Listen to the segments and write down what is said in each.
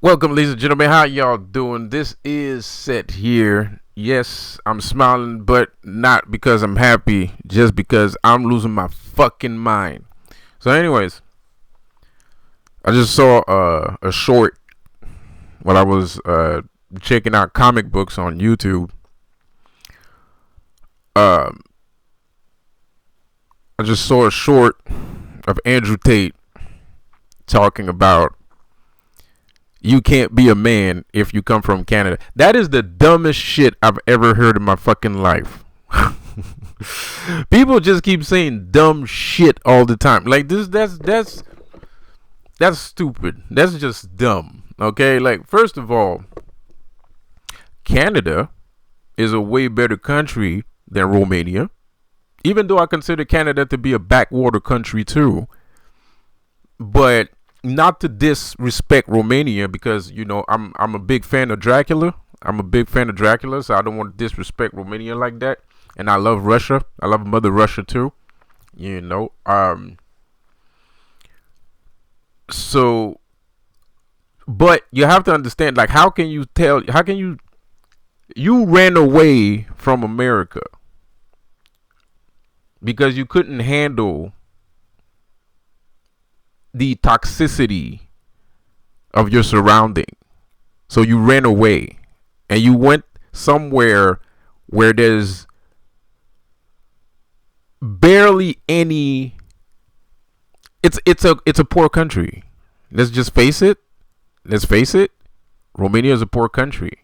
Welcome, ladies and gentlemen. How y'all doing? This is Set here. Yes, I'm smiling, but not because I'm happy, just because I'm losing my fucking mind. So, anyways, I just saw a short while I was checking out comic books on YouTube. Um, I just saw a short of Andrew Tate talking about you can't be a man if you come from Canada. That is the dumbest shit I've ever heard in my fucking life. People just keep saying dumb shit all the time. Like this that's stupid. That's just dumb. Okay? Like, first of all, Canada is a way better country than Romania. Even though I consider Canada to be a backwater country too. But not to disrespect Romania, because I'm a big fan of Dracula. So I don't want to disrespect Romania like that. And I love Russia. I love Mother Russia too. So, but you have to understand, like, how can you ran away from America because you couldn't handle the toxicity of your surrounding. So you ran away and you went somewhere where there's barely any. It's a poor country. Let's just face it. Romania is a poor country,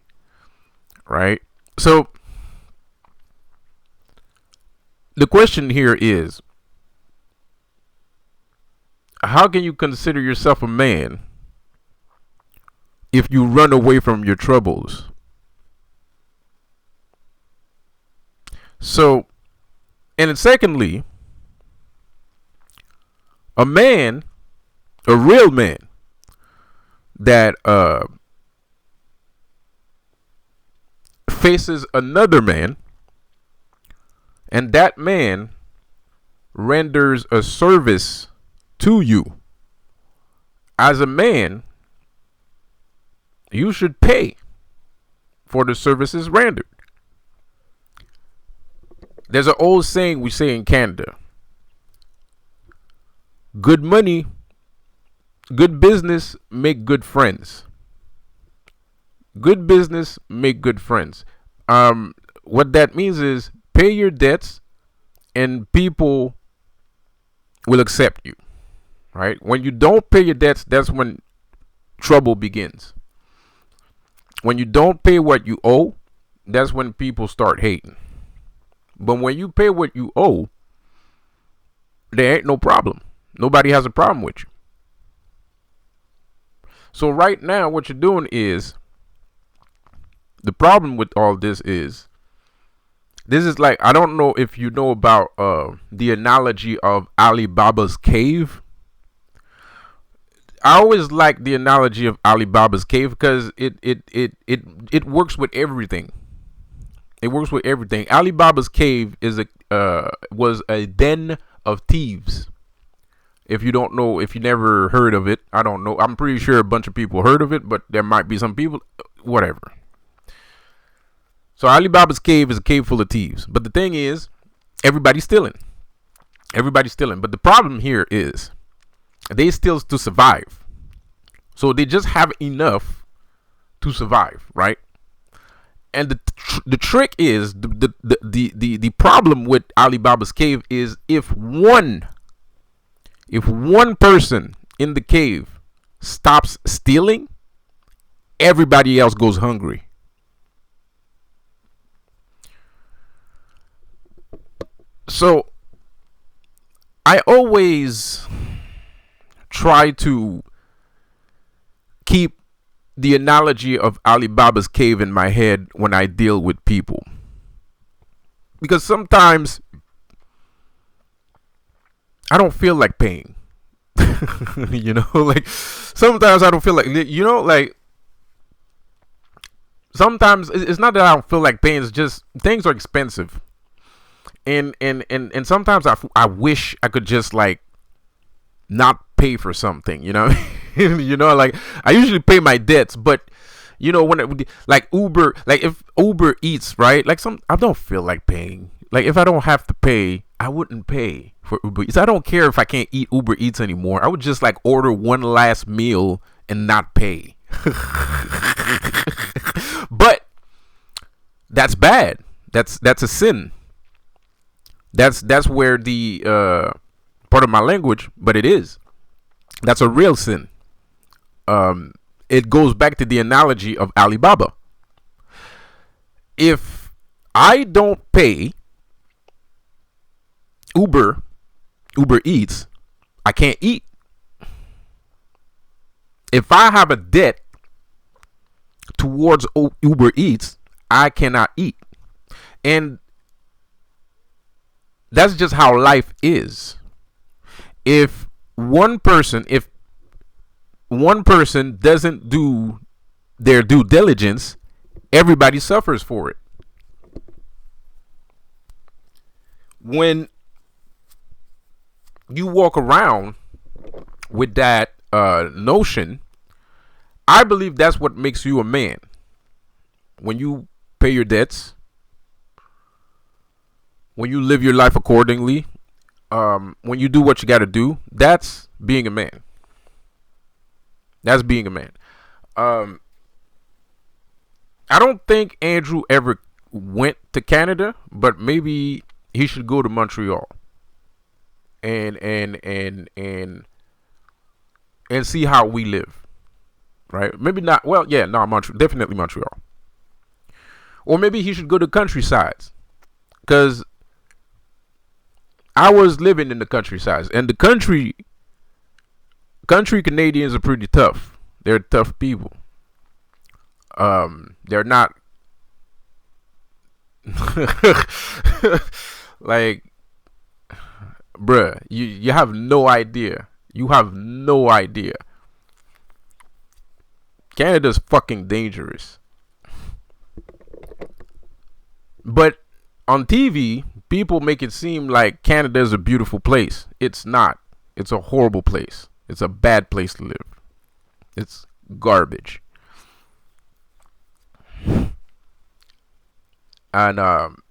right? So the question here is, how can you consider yourself a man if you run away from your troubles? So, and then secondly, a real man that faces another man, and that man renders a service to you. As a man, you should pay for the services rendered. There's an old saying we say in Canada: good money, good business make good friends. Good business make good friends. What that means is, pay your debts and people will accept you. Right? When you don't pay your debts, that's when trouble begins. When you don't pay what you owe, that's when people start hating. But when you pay what you owe, there ain't no problem. Nobody has a problem with you. So right now, what you're doing is, the problem with all this is like, I don't know if you know about the analogy of Alibaba's cave. I always like the analogy of Alibaba's cave because it works with everything. It works with everything. Alibaba's cave was a den of thieves. If you don't know, if you never heard of it, I don't know. I'm pretty sure a bunch of people heard of it, but there might be some people, whatever. So Alibaba's cave is a cave full of thieves. But the thing is, everybody's stealing. But the problem here is, they steal to survive. So they just have enough to survive, right? And the trick is, the problem with Alibaba's cave is, if one person in the cave stops stealing, everybody else goes hungry. So I always try to keep the analogy of Alibaba's cave in my head when I deal with people, because sometimes I don't feel like paying. Like, sometimes I don't feel like, like, sometimes it's not that I don't feel like paying, it's just things are expensive. And sometimes I wish I could just, like, not pay for something, you know? Like I usually pay my debts, but when like Uber, like if Uber Eats, right? Like I don't feel like paying. Like if I don't have to pay, I wouldn't pay for Uber Eats. I don't care if I can't eat Uber Eats anymore. I would just like order one last meal and not pay. But that's bad. That's a sin. That's where the part of my language, but it is. That's a real sin. It goes back to the analogy of Alibaba. If I don't pay Uber Eats, I can't eat. If I have a debt towards Uber Eats, I cannot eat. And that's just how life is. If one person doesn't do their due diligence, everybody suffers for it. When you walk around with that notion, I believe that's what makes you a man. When you pay your debts, when you live your life accordingly, when you do what you got to do, that's being a man. That's being a man. I don't think Andrew ever went to Canada, but maybe he should go to Montreal and see how we live. Right? Maybe not. Well, yeah, no, Montreal, definitely Montreal. Or maybe he should go to countrysides, because I was living in the countryside, and the country Canadians are pretty tough. They're tough people. They're not like, bruh, you have no idea. You have no idea. Canada's fucking dangerous. But on TV, people make it seem like Canada is a beautiful place. It's not. It's a horrible place. It's a bad place to live. It's garbage. And I'm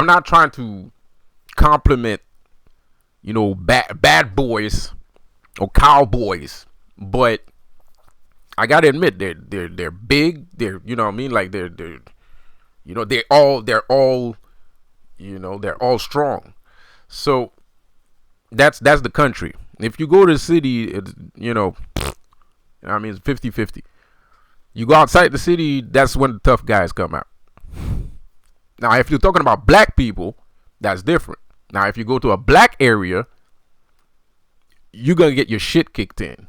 not trying to compliment, bad boys or cowboys, but I gotta admit they're big. They're what I mean, like they're all strong. So that's the country. If you go to the city, it's, I mean, it's 50-50. You go outside the city, that's when the tough guys come out. Now, if you're talking about black people, that's different. Now, if you go to a black area, you're going to get your shit kicked in.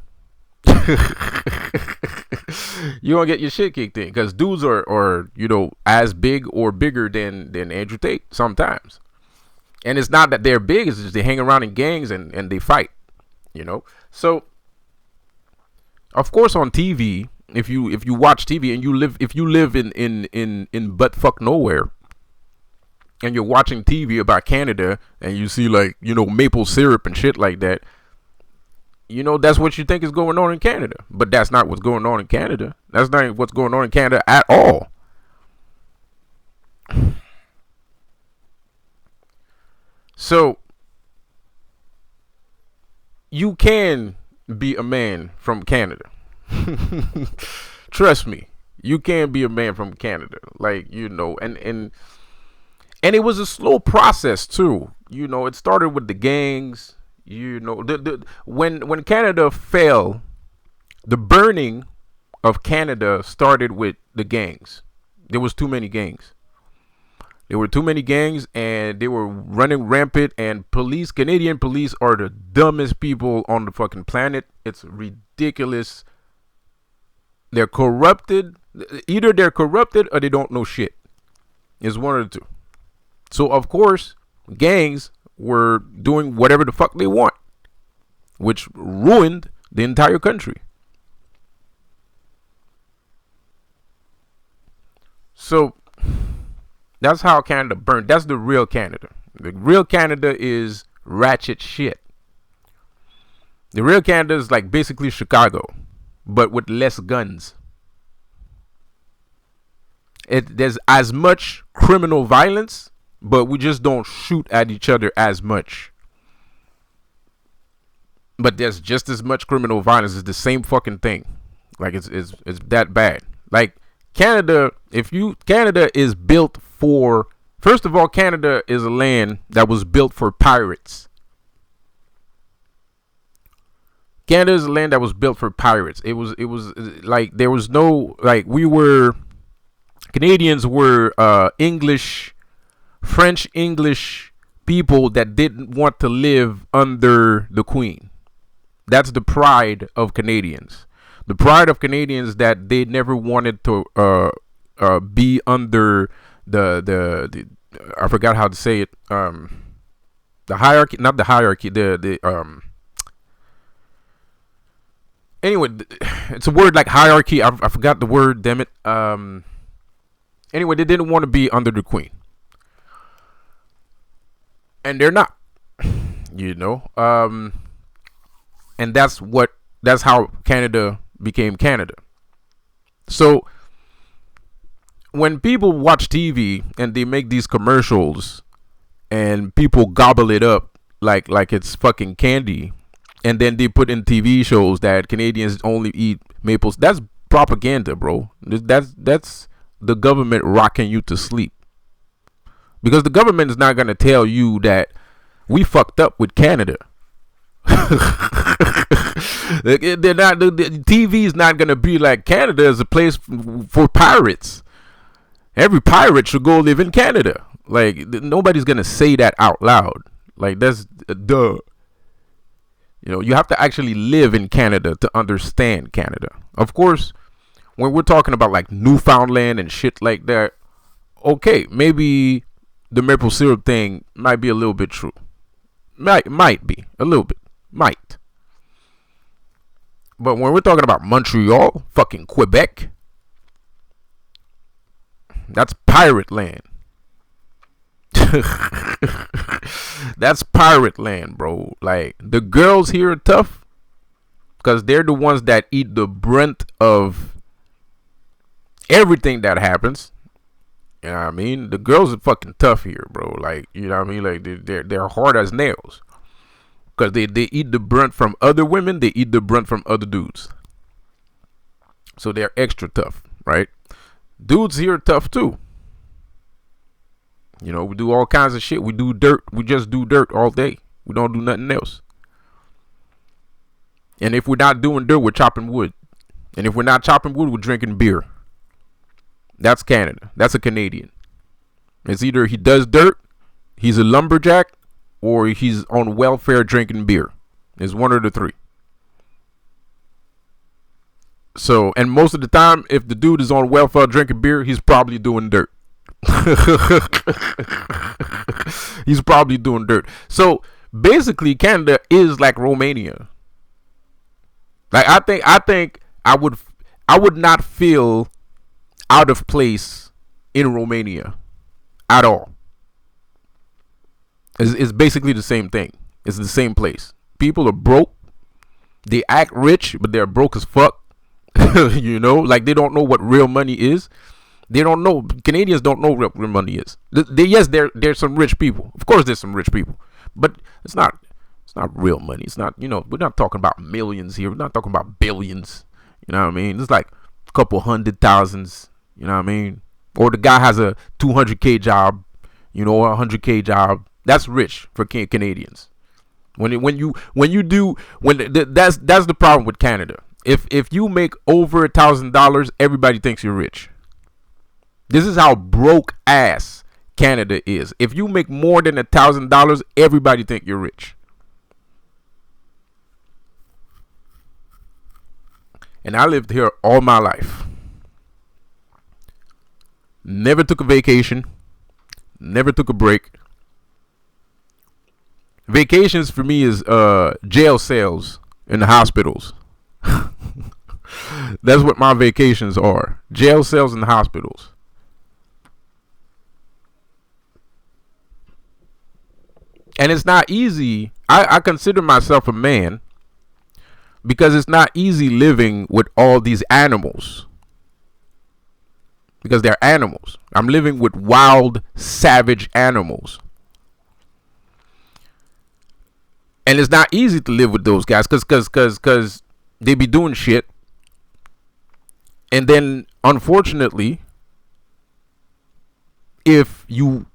You're going to get your shit kicked in because dudes are as big or bigger than Andrew Tate sometimes. And it's not that they're big, it's just they hang around in gangs and they fight, So, of course, on TV, if you watch TV and you live in buttfuck nowhere, and you're watching TV about Canada and you see maple syrup and shit like that, that's what you think is going on in Canada. But that's not what's going on in Canada. That's not what's going on in Canada at all. So you can be a man from Canada. Trust me, you can be a man from Canada. And it was a slow process too. It started with the gangs. When Canada fell, the burning of Canada started with the gangs. There was too many gangs. There were too many gangs, and they were running rampant. And Canadian police are the dumbest people on the fucking planet. It's ridiculous. They're corrupted. Either they're corrupted or they don't know shit. It's one of the two. So, of course, gangs were doing whatever the fuck they want, which ruined the entire country. So, that's how Canada burned. That's the real Canada. The real Canada is ratchet shit. The real Canada is like basically Chicago, but with less guns. There's as much criminal violence, but we just don't shoot at each other as much. But there's just as much criminal violence. It's the same fucking thing. Like it's that bad. Like Canada, Canada is built for. First of all, Canada is a land that was built for pirates. Canada is a land that was built for pirates. It was like there was no like we were Canadians were French English people that didn't want to live under the Queen. That's the pride of Canadians. The pride of Canadians that they never wanted to be under the I forgot how to say it. The hierarchy, not the hierarchy. The anyway, it's a word like hierarchy. I forgot the word. Damn it. Anyway, they didn't want to be under the Queen, and they're not. You know. And that's how Canada became Canada. So when people watch TV and they make these commercials and people gobble it up like it's fucking candy, and then they put in TV shows that Canadians only eat maples, that's propaganda, bro. That's the government rocking you to sleep. Because the government is not going to tell you that we fucked up with Canada. They're not. The TV is not gonna be like Canada is a place for pirates. Every pirate should go live in Canada. Like nobody's gonna say that out loud. Like that's duh. You know, you have to actually live in Canada to understand Canada. Of course, when we're talking about like Newfoundland and shit like that, okay, maybe the maple syrup thing might be a little bit true. Might be a little bit. Might. But when we're talking about Montreal, fucking Quebec, that's pirate land. That's pirate land, bro. Like, the girls here are tough because they're the ones that eat the brunt of everything that happens. You know what I mean? The girls are fucking tough here, bro. Like, you know what I mean? Like, they're hard as nails. Because they eat the brunt from other women. They eat the brunt from other dudes. So they're extra tough, right? Dudes here are tough too. You know, we do all kinds of shit. We do dirt. We just do dirt all day. We don't do nothing else. And if we're not doing dirt, we're chopping wood. And if we're not chopping wood, we're drinking beer. That's Canada. That's a Canadian. It's either he does dirt, he's a lumberjack, or he's on welfare drinking beer. It's one of the three. So, and most of the time, if the dude is on welfare drinking beer, he's probably doing dirt. He's probably doing dirt. So, basically, Canada is like Romania. Like, I think I would not feel out of place in Romania at all. It's basically the same thing. It's the same place. People are broke. They act rich, but they're broke as fuck. You know, like they don't know what real money is. They don't know. Canadians don't know what real money is. Yes, there's some rich people. Of course, there's some rich people, but it's not real money. It's not. You know, we're not talking about millions here. We're not talking about billions. You know what I mean? It's like a couple $100,000s. You know what I mean? Or the guy has a 200K job. You know, a 100K job. That's rich for Canadians. That's the problem with Canada. If you make over $1,000, everybody thinks you're rich. This is how broke ass Canada is. If you make more than $1,000, everybody think you're rich. And I lived here all my life. Never took a vacation. Never took a break. Vacations for me is jail cells in the hospitals. That's what my vacations are. Jail cells in the hospitals. And it's not easy. I consider myself a man. because it's not easy living with all these animals. Because they're animals. I'm living with wild, savage animals. And it's not easy to live with those guys because they be doing shit. And then, unfortunately, if you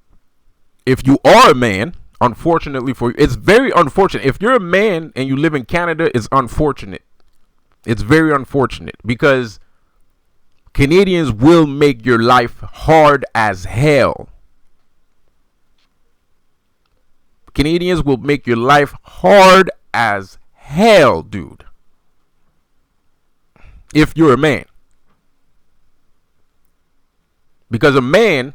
are a man, unfortunately for you, it's very unfortunate. If you're a man and you live in Canada, it's unfortunate. It's very unfortunate because Canadians will make your life hard as hell. Canadians will make your life hard as hell, dude. If you're a man. Because a man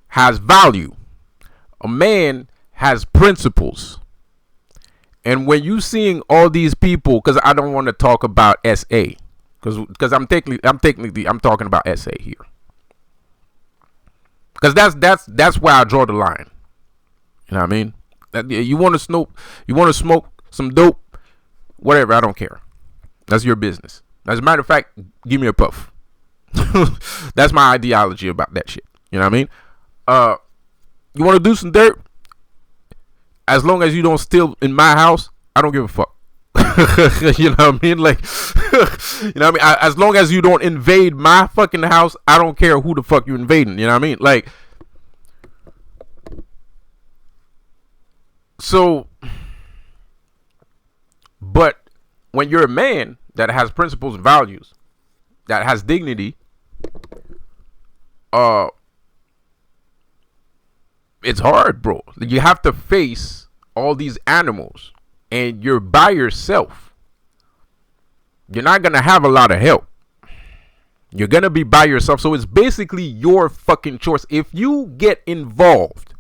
has value. A man has principles. And when you seeing all these people, because I don't want to talk about SA, because I'm talking about SA here. Because that's where I draw the line. You know what I mean? You want to smoke some dope, whatever, I don't care. That's your business. As a matter of fact, give me a puff. That's my ideology about that shit. You know what I mean? You want to do some dirt? As long as you don't steal in my house, I don't give a fuck. You know what I mean? Like, you know what I mean? As long as you don't invade my fucking house, I don't care who the fuck you invading. You know what I mean? Like, so, but when you're a man that has principles and values, that has dignity, it's hard, bro. You have to face all these animals and you're by yourself. You're not gonna have a lot of help. You're gonna be by yourself. So it's basically your fucking choice. If you get involved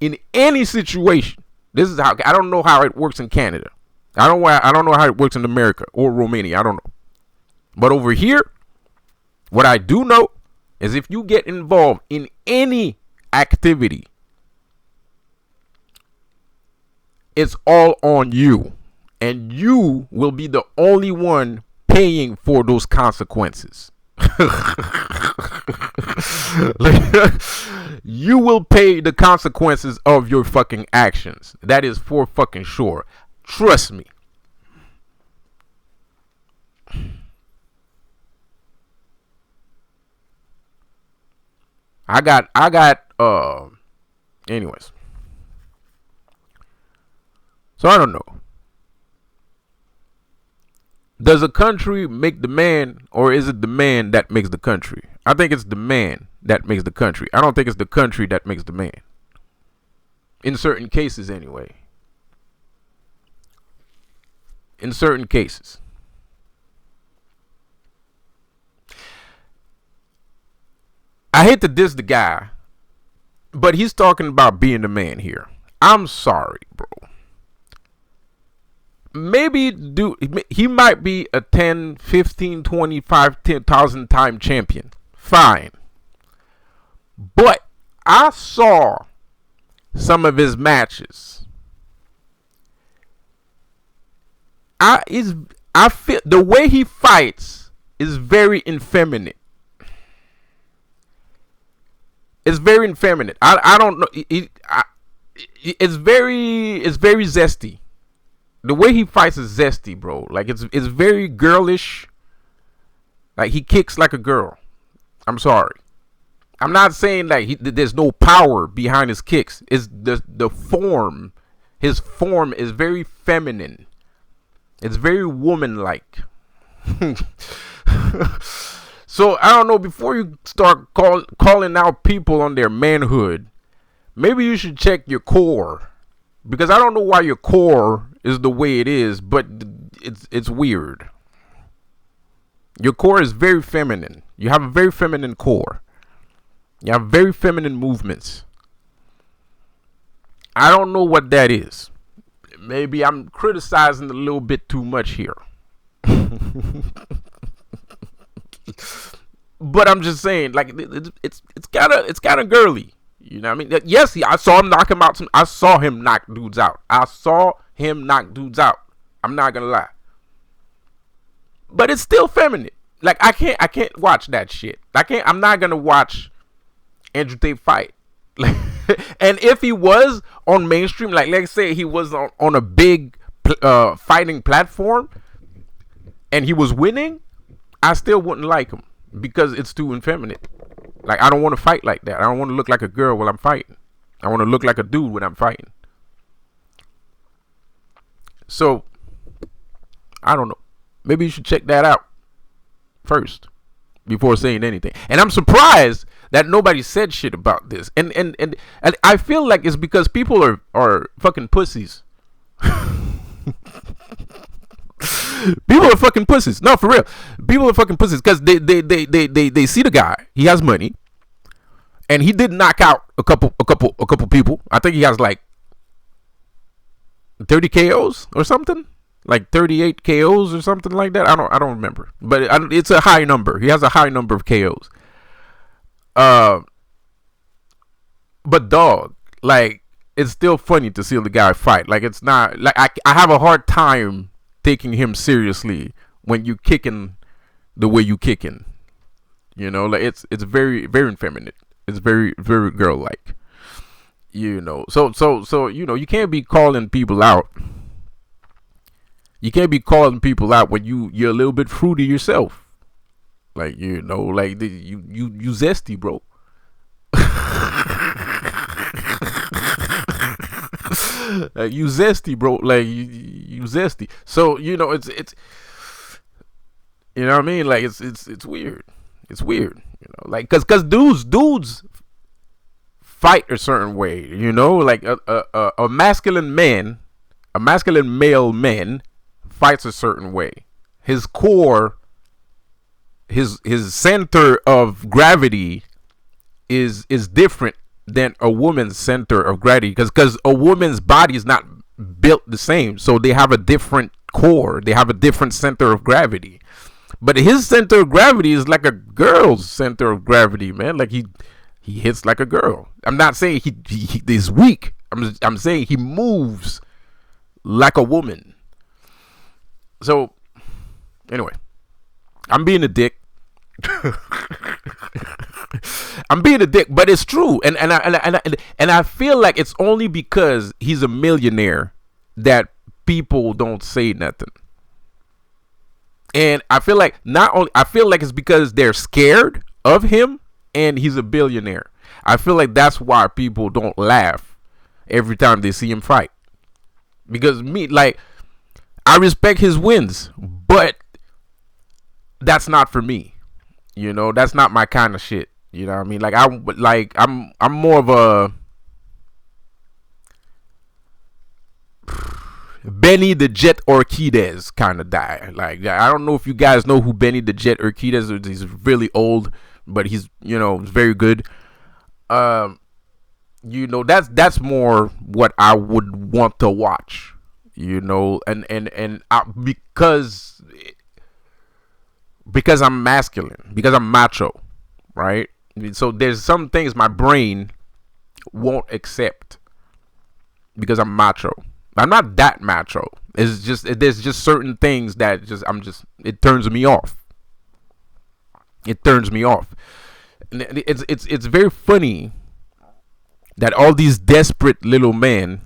in any situation, this is how, I don't know how it works in Canada. I don't know how it works in America or Romania. I don't know. But over here, what I do know is if you get involved in any activity, it's all on you. And you will be the only one paying for those consequences. You will pay the consequences of your fucking actions. That is for fucking sure. Trust me. I got anyways. So I don't know. Does a country make the man, or is it the man that makes the country? I think it's the man that makes the country. I don't think it's the country that makes the man. In certain cases, anyway. In certain cases. I hate to diss the guy, but he's talking about being the man here. I'm sorry, bro. Maybe he might be a 10, 15, 25, 10,000 time champion. Fine. But I saw some of his matches. I feel the way he fights is very effeminate. It's very effeminate. I don't know. It's very zesty. The way he fights is zesty, bro. Like it's very girlish. Like he kicks like a girl. I'm sorry. I'm not saying like there's no power behind his kicks. It's the form. His form is very feminine. It's very woman-like. So I don't know. Before you start calling out people on their manhood, maybe you should check your core. Because I don't know why your core is the way it is, but it's weird. Your core is very feminine. You have a very feminine core. You have very feminine movements. I don't know what that is. Maybe I'm criticizing a little bit too much here. But I'm just saying, like it's kind of girly. You know what I mean? Yes, I saw him knock him out. I saw him knock dudes out. I'm not gonna lie. But it's still feminine. Like I can't watch that shit. I'm not gonna watch Andrew Tate fight. Like, and if he was on mainstream, like let's say he was on a big fighting platform and he was winning, I still wouldn't like him because it's too effeminate. Like I don't want to fight like that. I don't want to look like a girl while I'm fighting. I want to look like a dude when I'm fighting. So I don't know. Maybe you should check that out first before saying anything. And I'm surprised that nobody said shit about this. And I feel like it's because people are fucking pussies. People are fucking pussies. No, for real. People are fucking pussies because they see the guy. He has money, and he did knock out a couple people. I think he has like 30 KOs or something, like 38 KOs or something like that. I don't remember, but it's a high number. He has a high number of KOs. But dog, like it's still funny to see the guy fight. Like it's not like I have a hard time taking him seriously when you kicking the way you kicking. You know, like it's very very effeminate. It's very very girl like. You know, so you know you can't be calling people out. You can't be calling people out when you're a little bit fruity yourself. Like you know, like you zesty, bro. Like you zesty, bro. Like you zesty. So you know it's you know what I mean. Like it's weird. It's weird. You know, like cause dudes fight a certain way. You know, like a masculine man, a masculine male man fights a certain way. His core, his center of gravity is different than a woman's center of gravity because a woman's body is not built the same, so they have a different core, they have a different center of gravity. But his center of gravity is like a girl's center of gravity, man. Like he hits like a girl. I'm not saying he is weak. I'm saying he moves like a woman. So anyway, I'm being a dick. I'm being a dick, but it's true, and I feel like it's only because he's a millionaire that people don't say nothing. And I feel like it's because they're scared of him, and he's a billionaire. I feel like that's why people don't laugh every time they see him fight. Because I respect his wins, but that's not for me. You know, that's not my kind of shit. You know what I mean? I'm more of a Benny the Jet Urquidez kind of guy. Like I don't know if you guys know who Benny the Jet Urquidez is. He's really old, but he's very good. You know, that's more what I would want to watch. You know, because I'm masculine, because I'm macho, right? So there's some things my brain won't accept because I'm macho. I'm not that macho. It's just there's just certain things that it turns me off. It turns me off. And it's very funny that all these desperate little men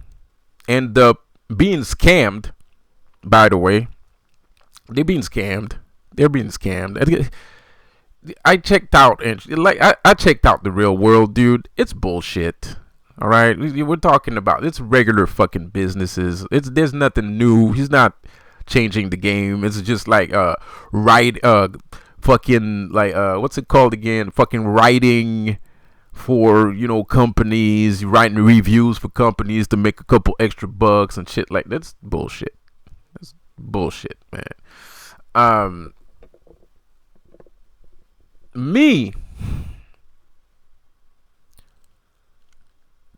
end up being scammed. By the way, they're being scammed. I checked out I checked out the real world, dude. It's bullshit. All right, we're talking about it's regular fucking businesses. There's nothing new. He's not changing the game. It's just like fucking like what's it called again? Fucking writing for companies, writing reviews for companies to make a couple extra bucks and shit. Like that's bullshit. That's bullshit, man.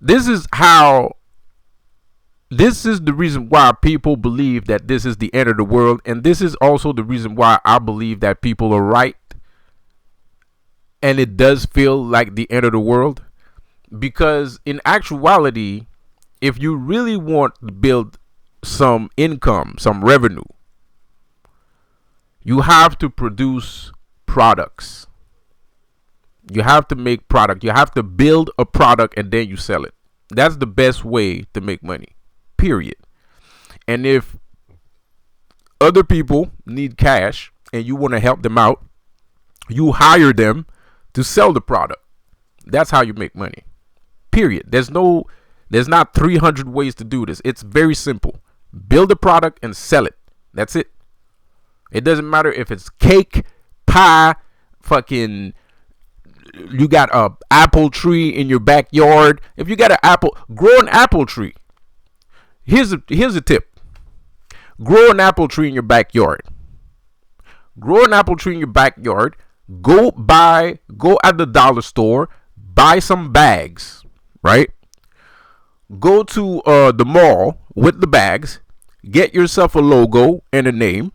This is the reason why people believe that this is the end of the world, and this is also the reason why I believe that people are right, and it does feel like the end of the world, because in actuality, if you really want to build some income, some revenue, you have to produce products. You have to make product. You have to build a product and then you sell it. That's the best way to make money, period. And if other people need cash and you want to help them out, you hire them to sell the product. That's how you make money, period. There's not 300 ways to do this. It's very simple. Build a product and sell it. That's it. It doesn't matter if it's cake, pie, fucking, you got a apple tree in your backyard. If you got an apple, grow an apple tree. Here's a tip. Grow an apple tree in your backyard. Grow an apple tree in your backyard. Go at the dollar store, buy some bags, right? Go to the mall with the bags, get yourself a logo and a name.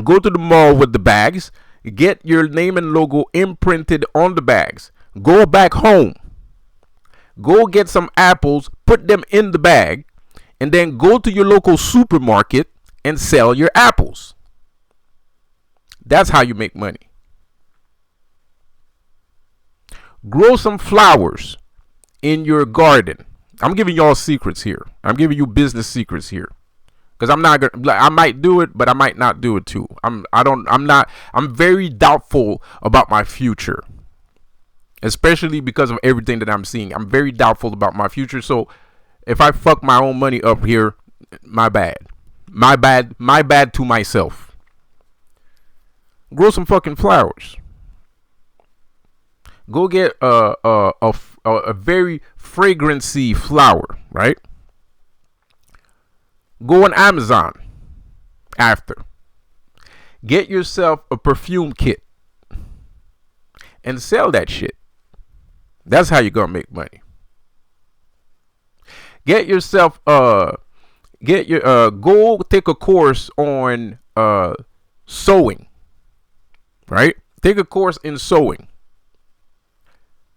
Go to the mall with the bags, get your name and logo imprinted on the bags. Go back home. Go get some apples, put them in the bag, and then go to your local supermarket and sell your apples. That's how you make money. Grow some flowers in your garden. I'm giving y'all secrets here. I'm giving you business secrets here. Because I might do it, but I might not do it too. I'm very doubtful about my future. Especially because of everything that I'm seeing. I'm very doubtful about my future. So if I fuck my own money up here, my bad. My bad to myself. Grow some fucking flowers. Go get a very fragrancy flower, right? Go on Amazon after. Get yourself a perfume kit and sell that shit. That's how you're gonna make money. Get yourself go take a course on sewing. Right? Take a course in sewing.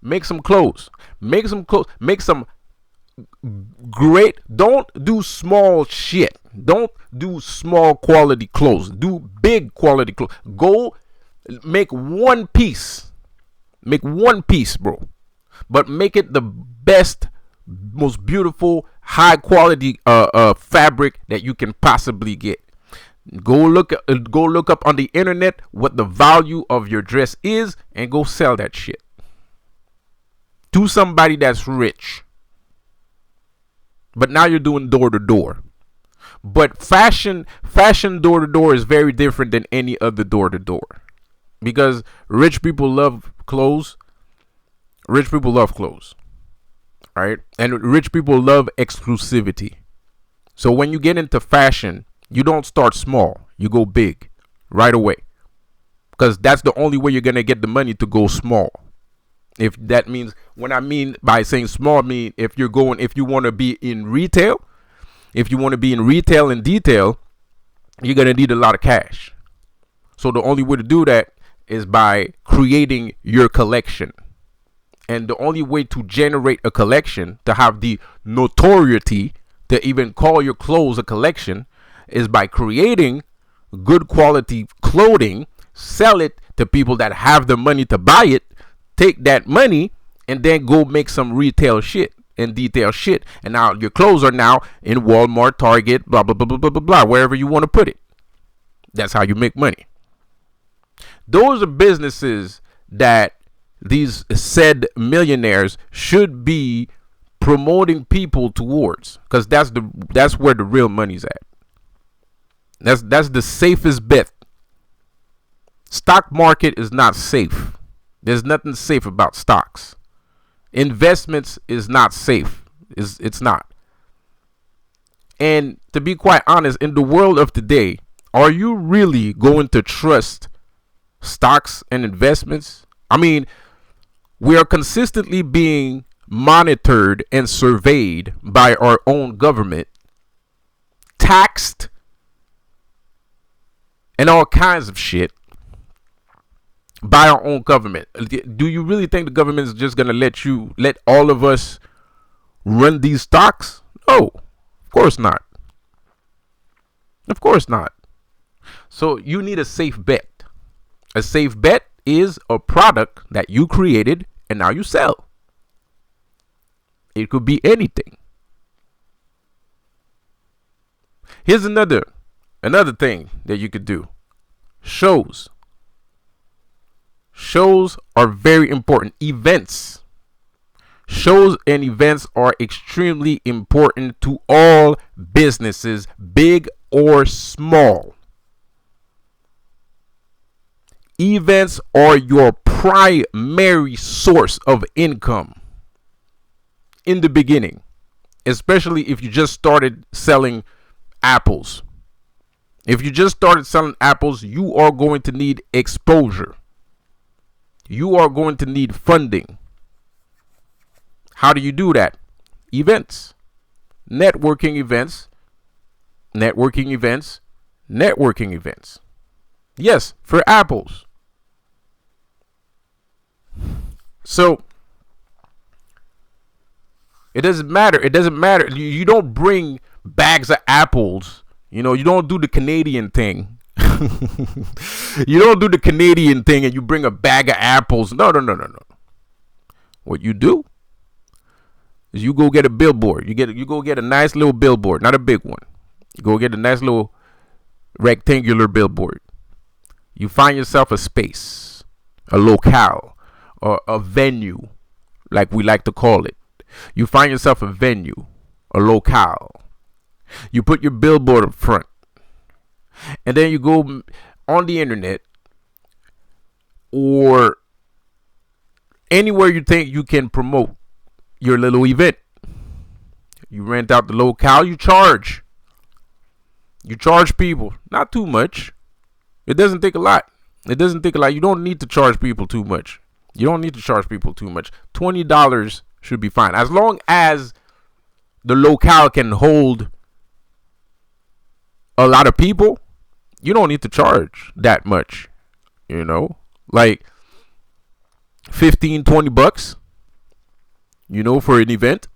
Make some clothes. Make some great. Don't do small shit. Don't do small quality clothes. Do big quality clothes. Go make one piece. Make one piece, bro. But make it the best, most beautiful, high quality fabric that you can possibly get. Go look up on the internet what the value of your dress is and go sell that shit to somebody that's rich. But now you're doing door to door. But fashion door to door is very different than any other door to door. Because rich people love clothes. Rich people love clothes. Right? And rich people love exclusivity. So when you get into fashion, you don't start small. You go big right away. Because that's the only way you're going to get the money to go small. If that means, when I mean by saying small, I mean if you want to be in retail, if you want to be in retail and detail, you're going to need a lot of cash. So the only way to do that is by creating your collection. And the only way to generate a collection, to have the notoriety to even call your clothes a collection, is by creating good quality clothing, sell it to people that have the money to buy it, take that money, and then go make some retail shit and detail shit. And now your clothes are now in Walmart, Target, blah, blah, blah, blah, blah, blah, blah, wherever you want to put it. That's how you make money. Those are businesses that these said millionaires should be promoting people towards, because that's where the real money's at. That's the safest bet. Stock market is not safe. There's nothing safe about stocks. Investments is not safe. It's not. And to be quite honest, in the world of today, are you really going to trust stocks and investments? I mean, we are consistently being monitored and surveyed by our own government, taxed, and all kinds of shit by our own government. Do you really think the government is just going to let all of us run these stocks? No, of course not. Of course not. So you need a safe bet. A safe bet is a product that you created and now you sell. It could be anything. Here's another thing that you could do. Shows. Shows are very important. Events. Shows and events are extremely important to all businesses, big or small. Events are your primary source of income in the beginning, especially if you just started selling apples. If you just started selling apples, you are going to need exposure. You are going to need funding. How do you do that? Events, networking events, networking events, networking events. Yes, for apples. So it doesn't matter. It doesn't matter. You don't bring bags of apples. You don't do the Canadian thing. You don't do the Canadian thing and you bring a bag of apples. No. What you do is you go get a billboard. You go get a nice little billboard, not a big one. You go get a nice little rectangular billboard. You find yourself a space, a locale, or a venue, like we like to call it. You find yourself a venue, a locale. You put your billboard up front. And then you go on the internet or anywhere you think you can promote your little event. You rent out the locale, you charge. You charge people, not too much. It doesn't take a lot. You don't need to charge people too much. $20 should be fine. As long as the locale can hold a lot of people, you don't need to charge that much. Like $15-20, for an event.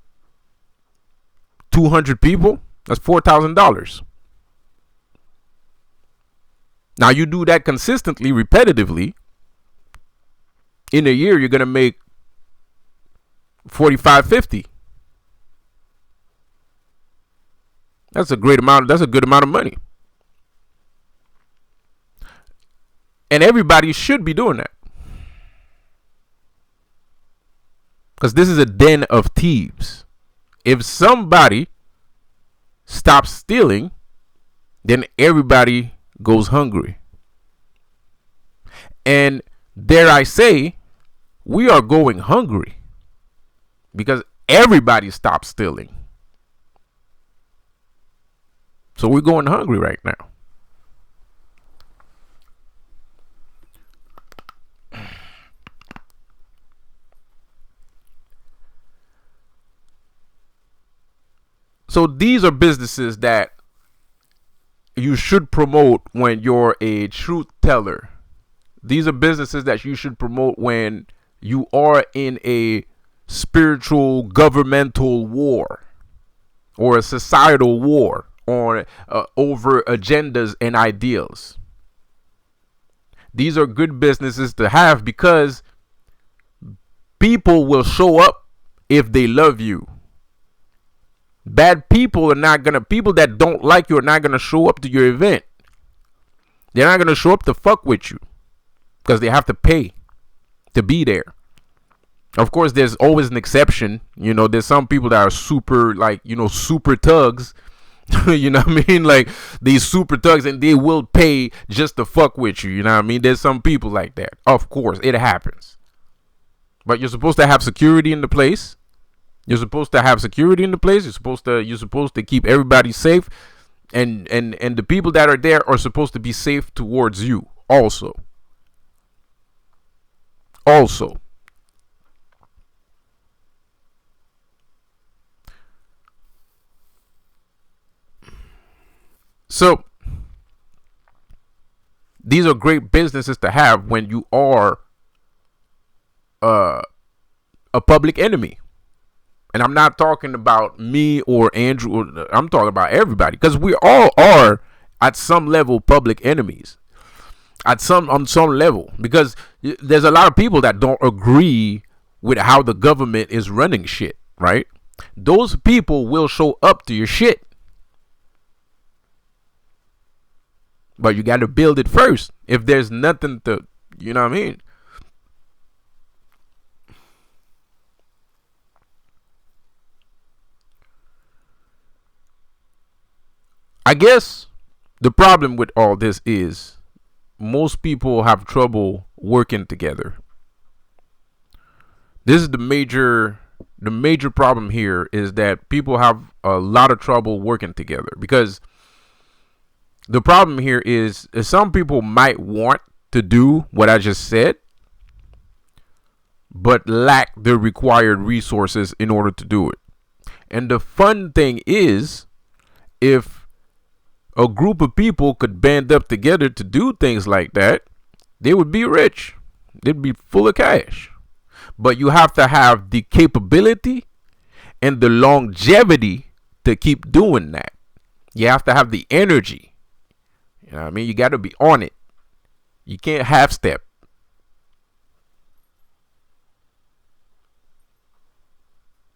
200 people, that's $4,000. Now you do that consistently, repetitively. In a year, you're going to make 45-50. That's a good amount of money. And everybody should be doing that. Because this is a den of thieves. If somebody stops stealing, then everybody goes hungry. And dare I say, we are going hungry because everybody stopped stealing. So we're going hungry right now. So these are businesses that you should promote when you're a truth teller. These are businesses that you should promote when you are in a spiritual governmental war or a societal war on over agendas and ideals. These are good businesses to have because people will show up if they love you. Bad people people that don't like you are not gonna show up to your event. They're not gonna show up to fuck with you because they have to pay to be there. Of course, there's always an exception. There's some people that are super, super thugs. You know what I mean? Like these super thugs, and they will pay just to fuck with you. You know what I mean? There's some people like that. Of course, it happens. But you're supposed to have security in the place. You're supposed to keep everybody safe, and the people that are there are supposed to be safe towards you also. So these are great businesses to have when you are a public enemy. And I'm not talking about me or Andrew. I'm talking about everybody, because we all are at some level public enemies on some level, because there's a lot of people that don't agree with how the government is running shit, right? Those people will show up to your shit, but you got to build it first. If there's nothing to, you know what I mean? I guess the problem with all this is most people have trouble working together. This is the major problem here, is that people have a lot of trouble working together, because the problem here is some people might want to do what I just said, but lack the required resources in order to do it. And the fun thing is, if a group of people could band up together to do things like that, they would be rich. They'd be full of cash. But you have to have the capability and the longevity to keep doing that. You have to have the energy. You know what I mean? You got to be on it. You can't half step.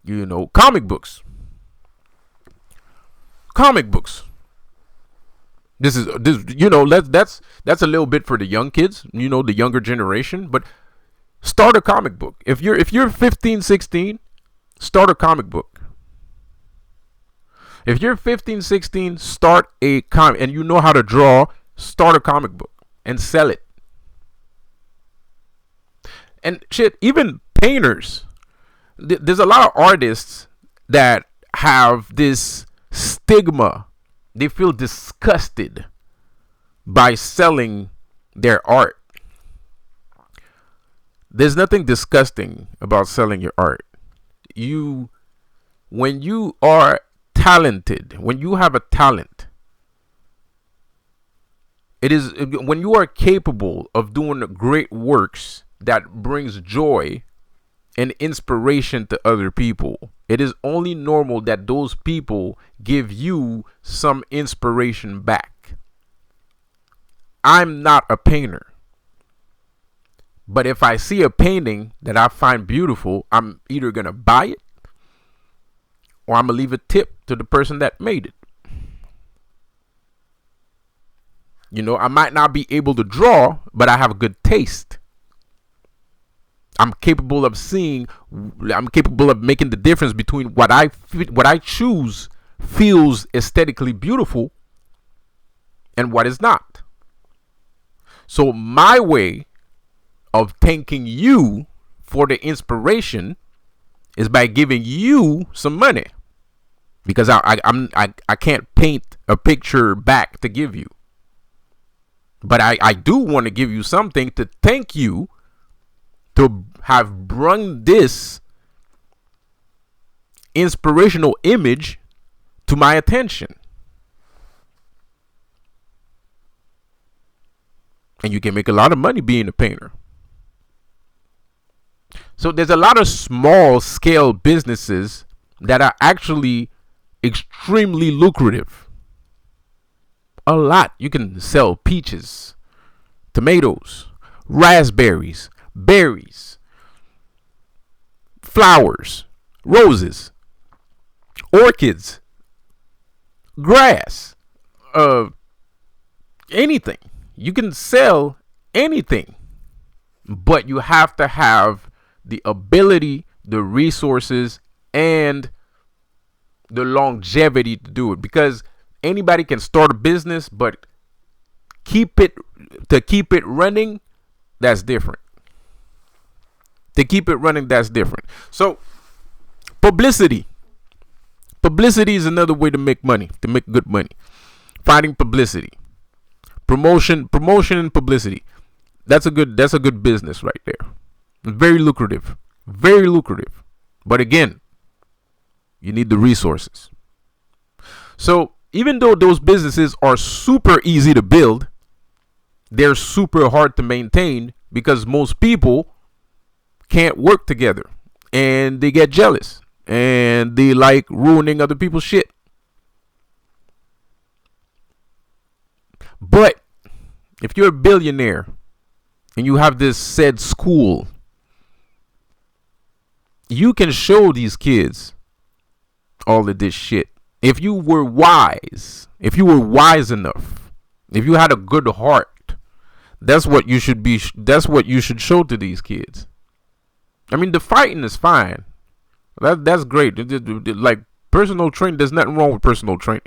You know, comic books. This you know, that's a little bit for the young kids, you know, the younger generation, but start a comic book. If you're 15, 16, start a comic book. If you're 15, 16, start a comic, and you know how to draw, start a comic book and sell it. And shit, even painters. There's a lot of artists that have this stigma. They feel disgusted by selling their art. There's nothing disgusting about selling your art. When you are talented, when you have a talent, it is when you are capable of doing great works that brings joy and inspiration to other people. It is only normal that those people give you some inspiration back. I'm not a painter, but if I see a painting that I find beautiful, I'm either going to buy it or I'm going to leave a tip to the person that made it. You know, I might not be able to draw, but I have a good taste. I'm capable of making the difference between what I choose feels aesthetically beautiful and what is not. So my way of thanking you for the inspiration is by giving you some money, because I can't paint a picture back to give you, but I do want to give you something to thank you to have brought this inspirational image to my attention. And you can make a lot of money being a painter. So there's a lot of small scale businesses that are actually extremely lucrative. A lot. You can sell peaches, tomatoes, raspberries, berries, flowers, roses, orchids, grass, anything. You can sell anything, but you have to have the ability, the resources, and the longevity to do it, because anybody can start a business, but keep it running, that's different. To keep it running, that's different. So publicity is another way to make money, to make good money. Finding publicity, promotion and publicity, that's a good business right there. Very lucrative, but again, you need the resources. So even though those businesses are super easy to build, they're super hard to maintain, because most people can't work together and they get jealous and they like ruining other people's shit. But if you're a billionaire and you have this said school, you can show these kids all of this shit. If you were wise enough, if you had a good heart, that's what you should be. That's what you should show to these kids. I mean, the fighting is fine. That's great. Like personal training, there's nothing wrong with personal training.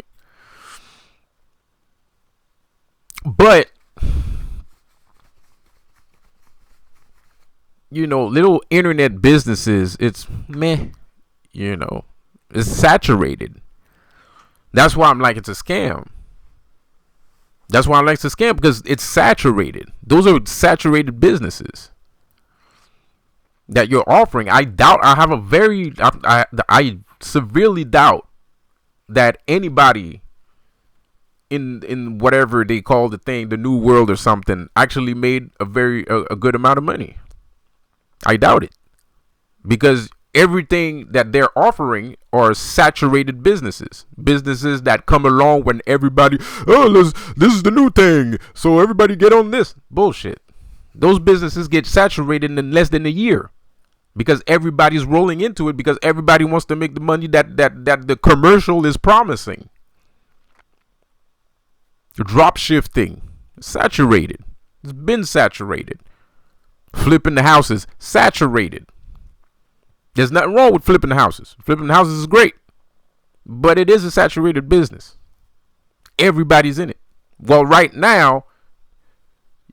But little internet businesses, it's meh. It's saturated. That's why I'm like, it's a scam. That's why I like it's a scam, because it's saturated. Those are saturated businesses that you're offering. I severely doubt that anybody in whatever they call the thing, the new world or something, actually made a good amount of money. I doubt it, because everything that they're offering are saturated businesses that come along when everybody, this is the new thing, so everybody get on this bullshit. Those businesses get saturated in less than a year, because everybody's rolling into it, because everybody wants to make the money that the commercial is promising. Drop shifting, saturated. It's been saturated. Flipping the houses, saturated. There's nothing wrong with flipping the houses. Flipping the houses is great, but it is a saturated business. Everybody's in it. Right now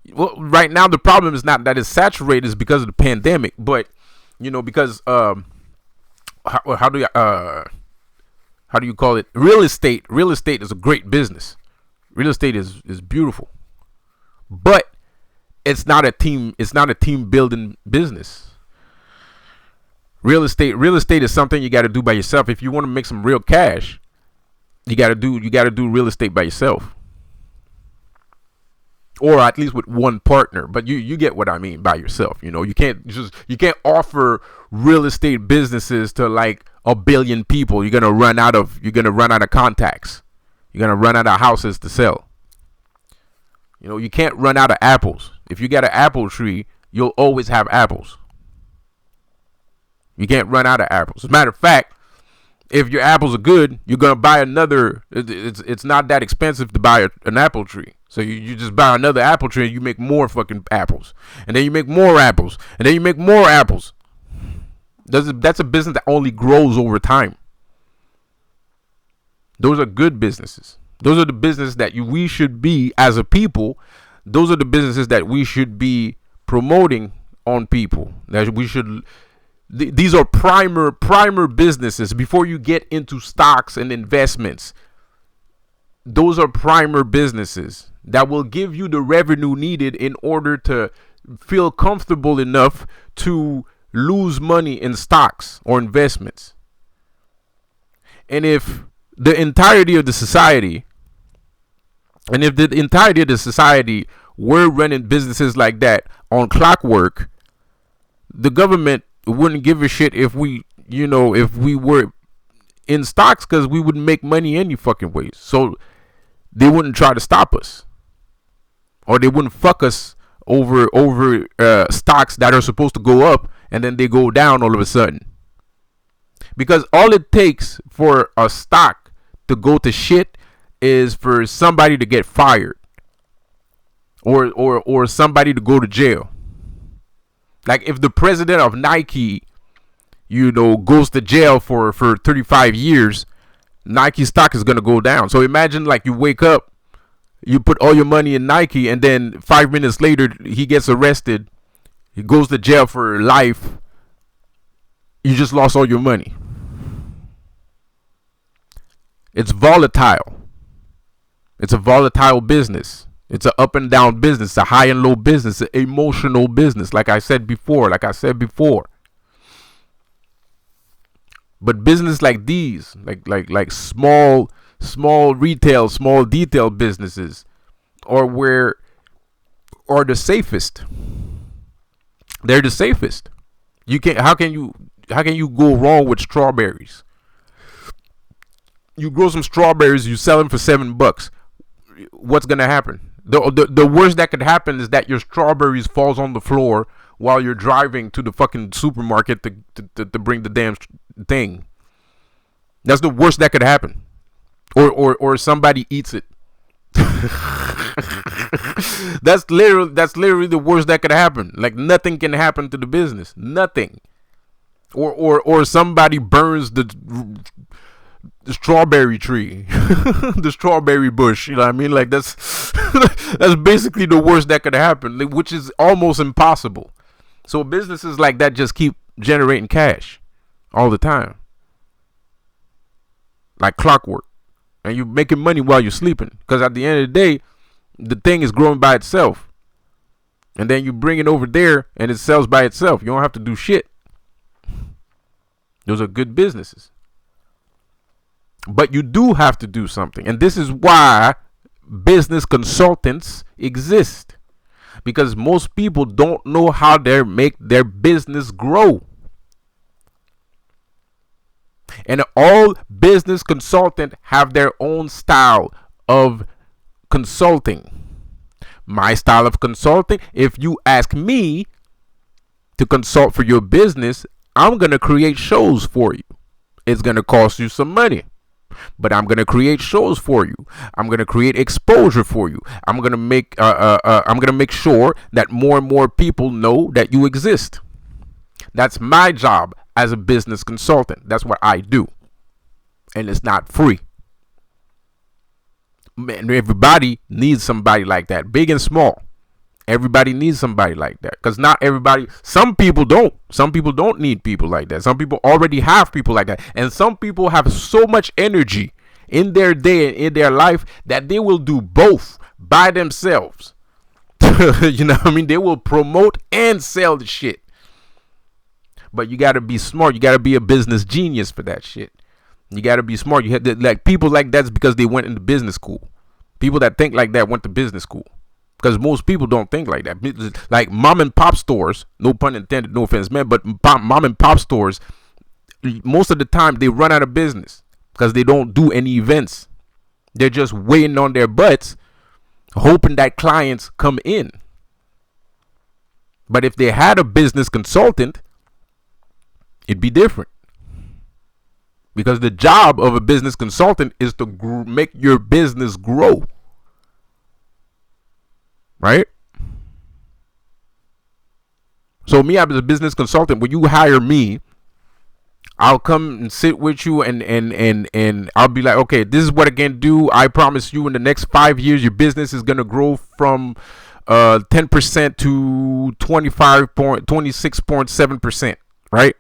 the problem is not that it's saturated, it's because of the pandemic, but because how do you call it? Real estate is a great business. Real estate is beautiful, but it's not a team building business. Real estate is something you got to do by yourself. If you want to make some real cash, you got to do real estate by yourself, or at least with one partner. But you get what I mean by yourself. You can't offer real estate businesses to like 1 billion people. You're gonna run out of contacts. You're gonna run out of houses to sell. You can't run out of apples. If you got an apple tree, you'll always have apples. You can't run out of apples. As a matter of fact, if your apples are good, you're gonna buy another. It's not that expensive to buy an apple tree. So you just buy another apple tree and you make more fucking apples, and then you make more apples, and then you make more apples. That's a business that only grows over time. Those are good businesses. Those are the businesses that we should be, as a people. Those are the businesses that we should be promoting on people. That we should. These are primer businesses before you get into stocks and investments. Those are primer businesses that will give you the revenue needed in order to feel comfortable enough to lose money in stocks or investments. And if the entirety of the society were running businesses like that on clockwork, the government wouldn't give a shit if we were in stocks, because we wouldn't make money any fucking ways. So they wouldn't try to stop us, or they wouldn't fuck us over stocks that are supposed to go up and then they go down all of a sudden. Because all it takes for a stock to go to shit is for somebody to get fired, or somebody to go to jail. Like if the president of Nike, goes to jail for 35 years, Nike stock is going to go down. So imagine like you wake up, you put all your money in Nike, and then 5 minutes later he gets arrested, he goes to jail for life. You just lost all your money. It's volatile. It's a volatile business. It's an up and down business, a high and low business, an emotional business, like I said before. But business like these, like small retail, small detail businesses, are the safest. They're the safest. How can you go wrong with strawberries? You grow some strawberries, you sell them for $7. What's gonna happen? The worst that could happen is that your strawberries falls on the floor while you're driving to the fucking supermarket to bring the damn thing. That's the worst that could happen. Or somebody eats it. That's literally the worst that could happen. Like nothing can happen to the business. Nothing. Or somebody burns the strawberry tree, the strawberry bush. You know what I mean? Like that's that's basically the worst that could happen, which is almost impossible. So businesses like that just keep generating cash all the time, like clockwork, and you're making money while you're sleeping. Because at the end of the day, the thing is growing by itself, and then you bring it over there, and it sells by itself. You don't have to do shit. Those are good businesses. But you do have to do something. And this is why business consultants exist. Because most people don't know how to make their business grow. And all business consultants have their own style of consulting. My style of consulting, if you ask me to consult for your business, I'm going to create shows for you. It's going to cost you some money. But I'm gonna create shows for you. I'm gonna create exposure for you. I'm gonna make sure that more and more people know that you exist. That's my job as a business consultant. That's what I do, and it's not free. Man, everybody needs somebody like that, big and small. Everybody needs somebody like that, because not everybody. Some people don't. Some people don't need people like that. Some people already have people like that, and some people have so much energy in their day and in their life that they will do both by themselves. You know what I mean? They will promote and sell the shit. But you got to be smart. You got to be a business genius for that shit. You got to be smart. You have to, like, people like that's because they went into business school. People that think like that went to business school. Because most people don't think like that. Like mom and pop stores, no pun intended, no offense, man, but mom and pop stores, most of the time they run out of business because they don't do any events. They're just waiting on their butts, hoping that clients come in. But if they had a business consultant, it'd be different. Because the job of a business consultant is to make your business grow. Right? So me as a business consultant, when you hire me, I'll come and sit with you and I'll be like, okay, this is what I can do. I promise you in the next 5 years, your business is going to grow from 10% to 26.7%, right?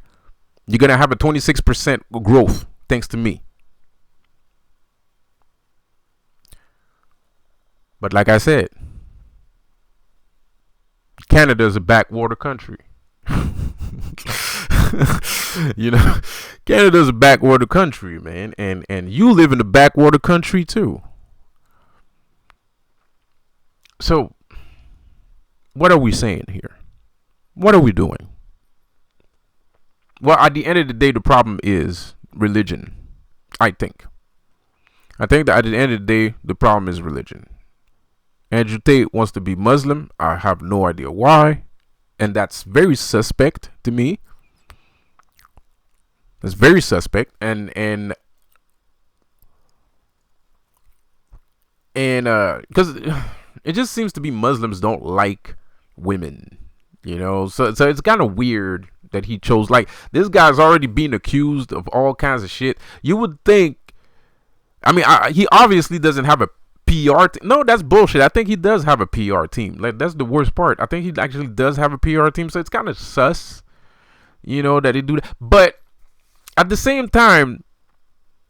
You're going to have a 26% growth thanks to me. But like I said, Canada is a backwater country. You know, Canada's a backwater country, man, and you live in a backwater country too. So, what are we saying here? What are we doing? Well, at the end of the day, the problem is religion. I think that at the end of the day, the problem is religion. Andrew Tate wants to be Muslim. I have no idea why. And that's very suspect to me. It's very suspect. And because it just seems to be Muslims don't like women, you know. So it's kind of weird that he chose. Like, this guy's already being accused of all kinds of shit. You would think, I mean, he obviously doesn't have a PR team. No, that's bullshit. I think he does have a PR team. Like, that's the worst part. I think he actually does have a PR team. So it's kind of sus, you know, that they do that. But at the same time,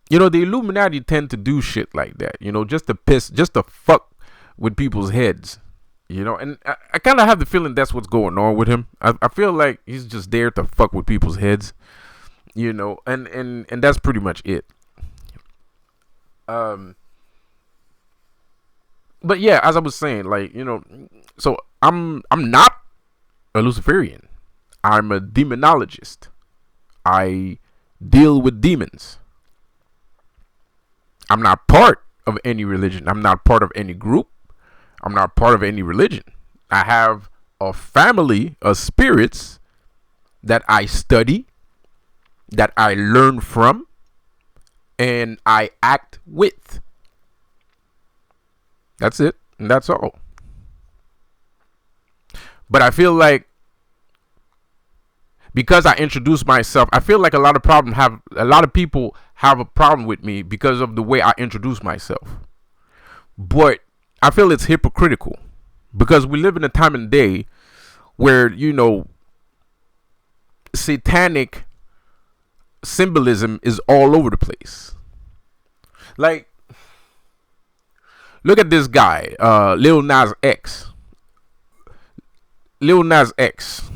you know, the Illuminati tend to do shit like that, you know, just to fuck with people's heads, you know. And I kind of have the feeling that's what's going on with him. I feel like he's just there to fuck with people's heads, you know, and that's pretty much it. But yeah, as I was saying, like, you know, so I'm not a Luciferian. I'm a demonologist. I deal with demons. I'm not part of any religion. I'm not part of any group. I'm not part of any religion. I have a family of spirits that I study, that I learn from, and I act with. That's it. And that's all. But I feel like because I introduce myself, I feel like a lot of people have a problem with me because of the way I introduce myself. But I feel it's hypocritical because we live in a time and day where, satanic symbolism is all over the place. Like, look at this guy, Lil Nas X. Lil Nas X.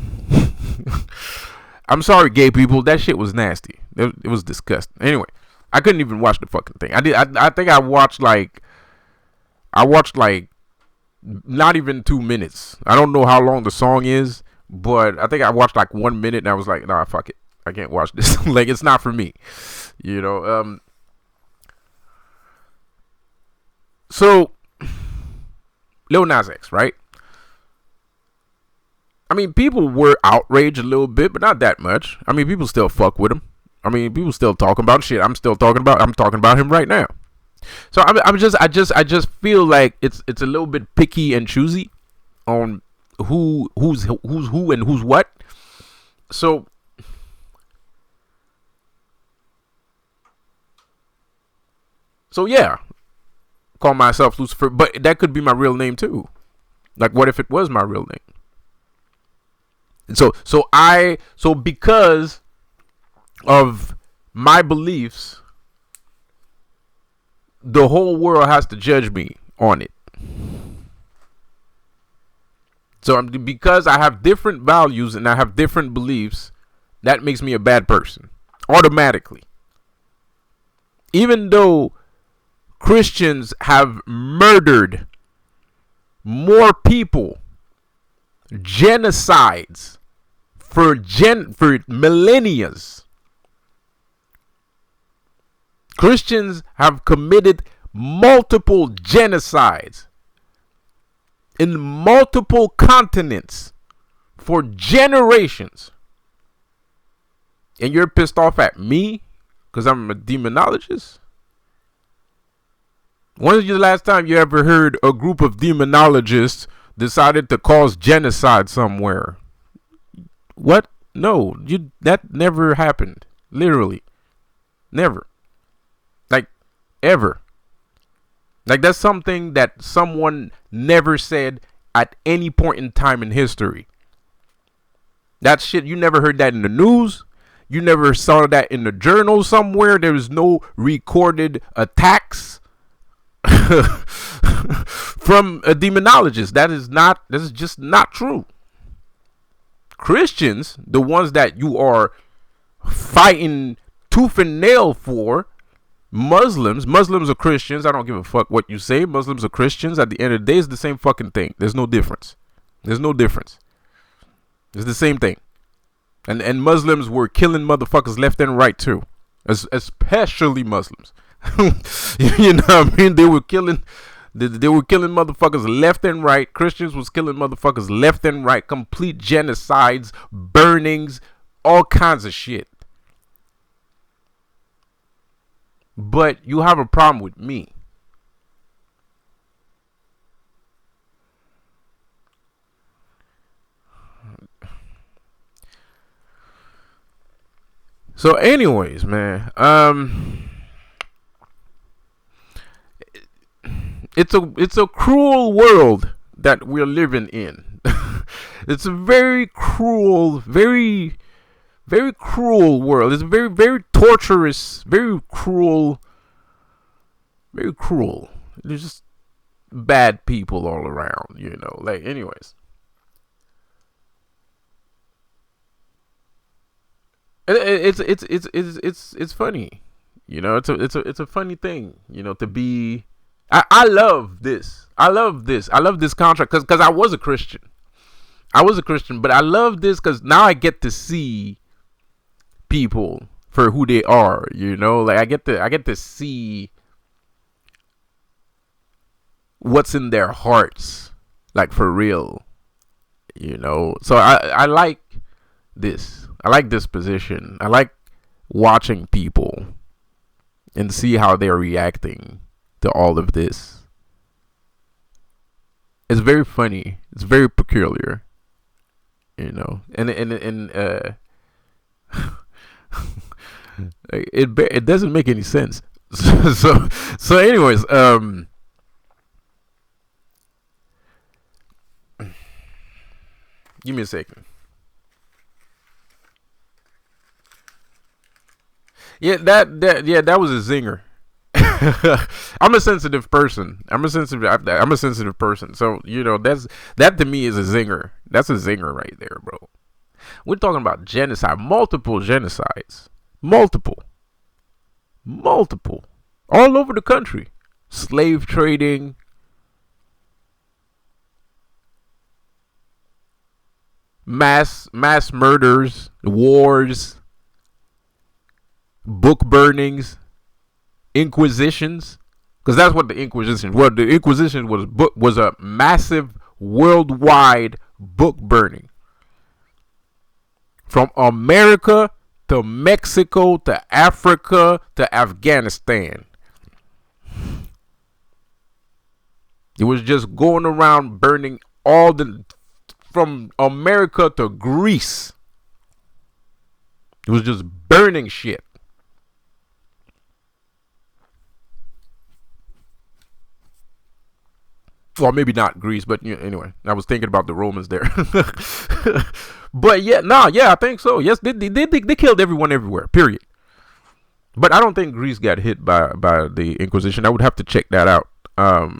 I'm sorry, gay people. That shit was nasty. It was disgusting. Anyway, I couldn't even watch the fucking thing. I think I watched like not even 2 minutes. I don't know how long the song is, but I think I watched like 1 minute and I was like, nah, fuck it. I can't watch this. Like, it's not for me. So Lil Nas X, right? I mean, people were outraged a little bit, but not that much. I mean, people still fuck with him. I mean, people still talking about shit. I'm talking about him right now. So I just feel like it's a little bit picky and choosy on who's who and who's what. So yeah, call myself Lucifer, but that could be my real name too. Like, what if it was my real name? So because of my beliefs, the whole world has to judge me on it. So because I have different values and I have different beliefs, that makes me a bad person automatically. Even though Christians have murdered more people, genocides for millennia. Christians have committed multiple genocides in multiple continents for generations. And you're pissed off at me because I'm a demonologist? When was the last time you ever heard a group of demonologists decided to cause genocide somewhere? What? No, that never happened. Literally. Never. Like, ever. Like, that's something that someone never said at any point in time in history. That shit, you never heard that in the news. You never saw that in the journal somewhere. There was no recorded attacks from a demonologist. This is just not true. Christians, the ones that you are fighting tooth and nail for, Muslims are Christians. I don't give a fuck what you say. Muslims are Christians. At the end of the day, it's the same fucking thing. There's no difference. It's the same thing. And Muslims were killing motherfuckers left and right too. Especially Muslims. You know what I mean? They were killing motherfuckers left and right. Christians was killing motherfuckers left and right. Complete genocides, burnings, all kinds of shit. But you have a problem with me. So anyways, man, it's a cruel world that we're living in. It's a very cruel, very cruel world. It's a very, very torturous, very cruel. There's just bad people all around, Like, anyways. It's funny, It's a funny thing, to be. I love this. I love this contract because I was a Christian. But I love this because now I get to see people for who they are. Like, I get to see what's in their hearts, like for real, So I like this. I like this position. I like watching people and see how they're reacting to all of this. It's very funny. It's very peculiar, and it doesn't make any sense. So anyways, give me a second. Yeah, that was a zinger. I'm a sensitive person. I'm a sensitive person. So that to me is a zinger. That's a zinger right there, bro. We're talking about genocide, multiple genocides, multiple, all over the country, slave trading, mass murders, wars, book burnings, inquisitions, because that's what the Inquisition was. The Inquisition was a massive worldwide book burning, from America to Mexico to Africa to Afghanistan. It was just going around burning from America to Greece. It was just burning shit. Well, maybe not Greece, but anyway, I was thinking about the Romans there. But I think so. Yes, they killed everyone everywhere. Period. But I don't think Greece got hit by the Inquisition. I would have to check that out. I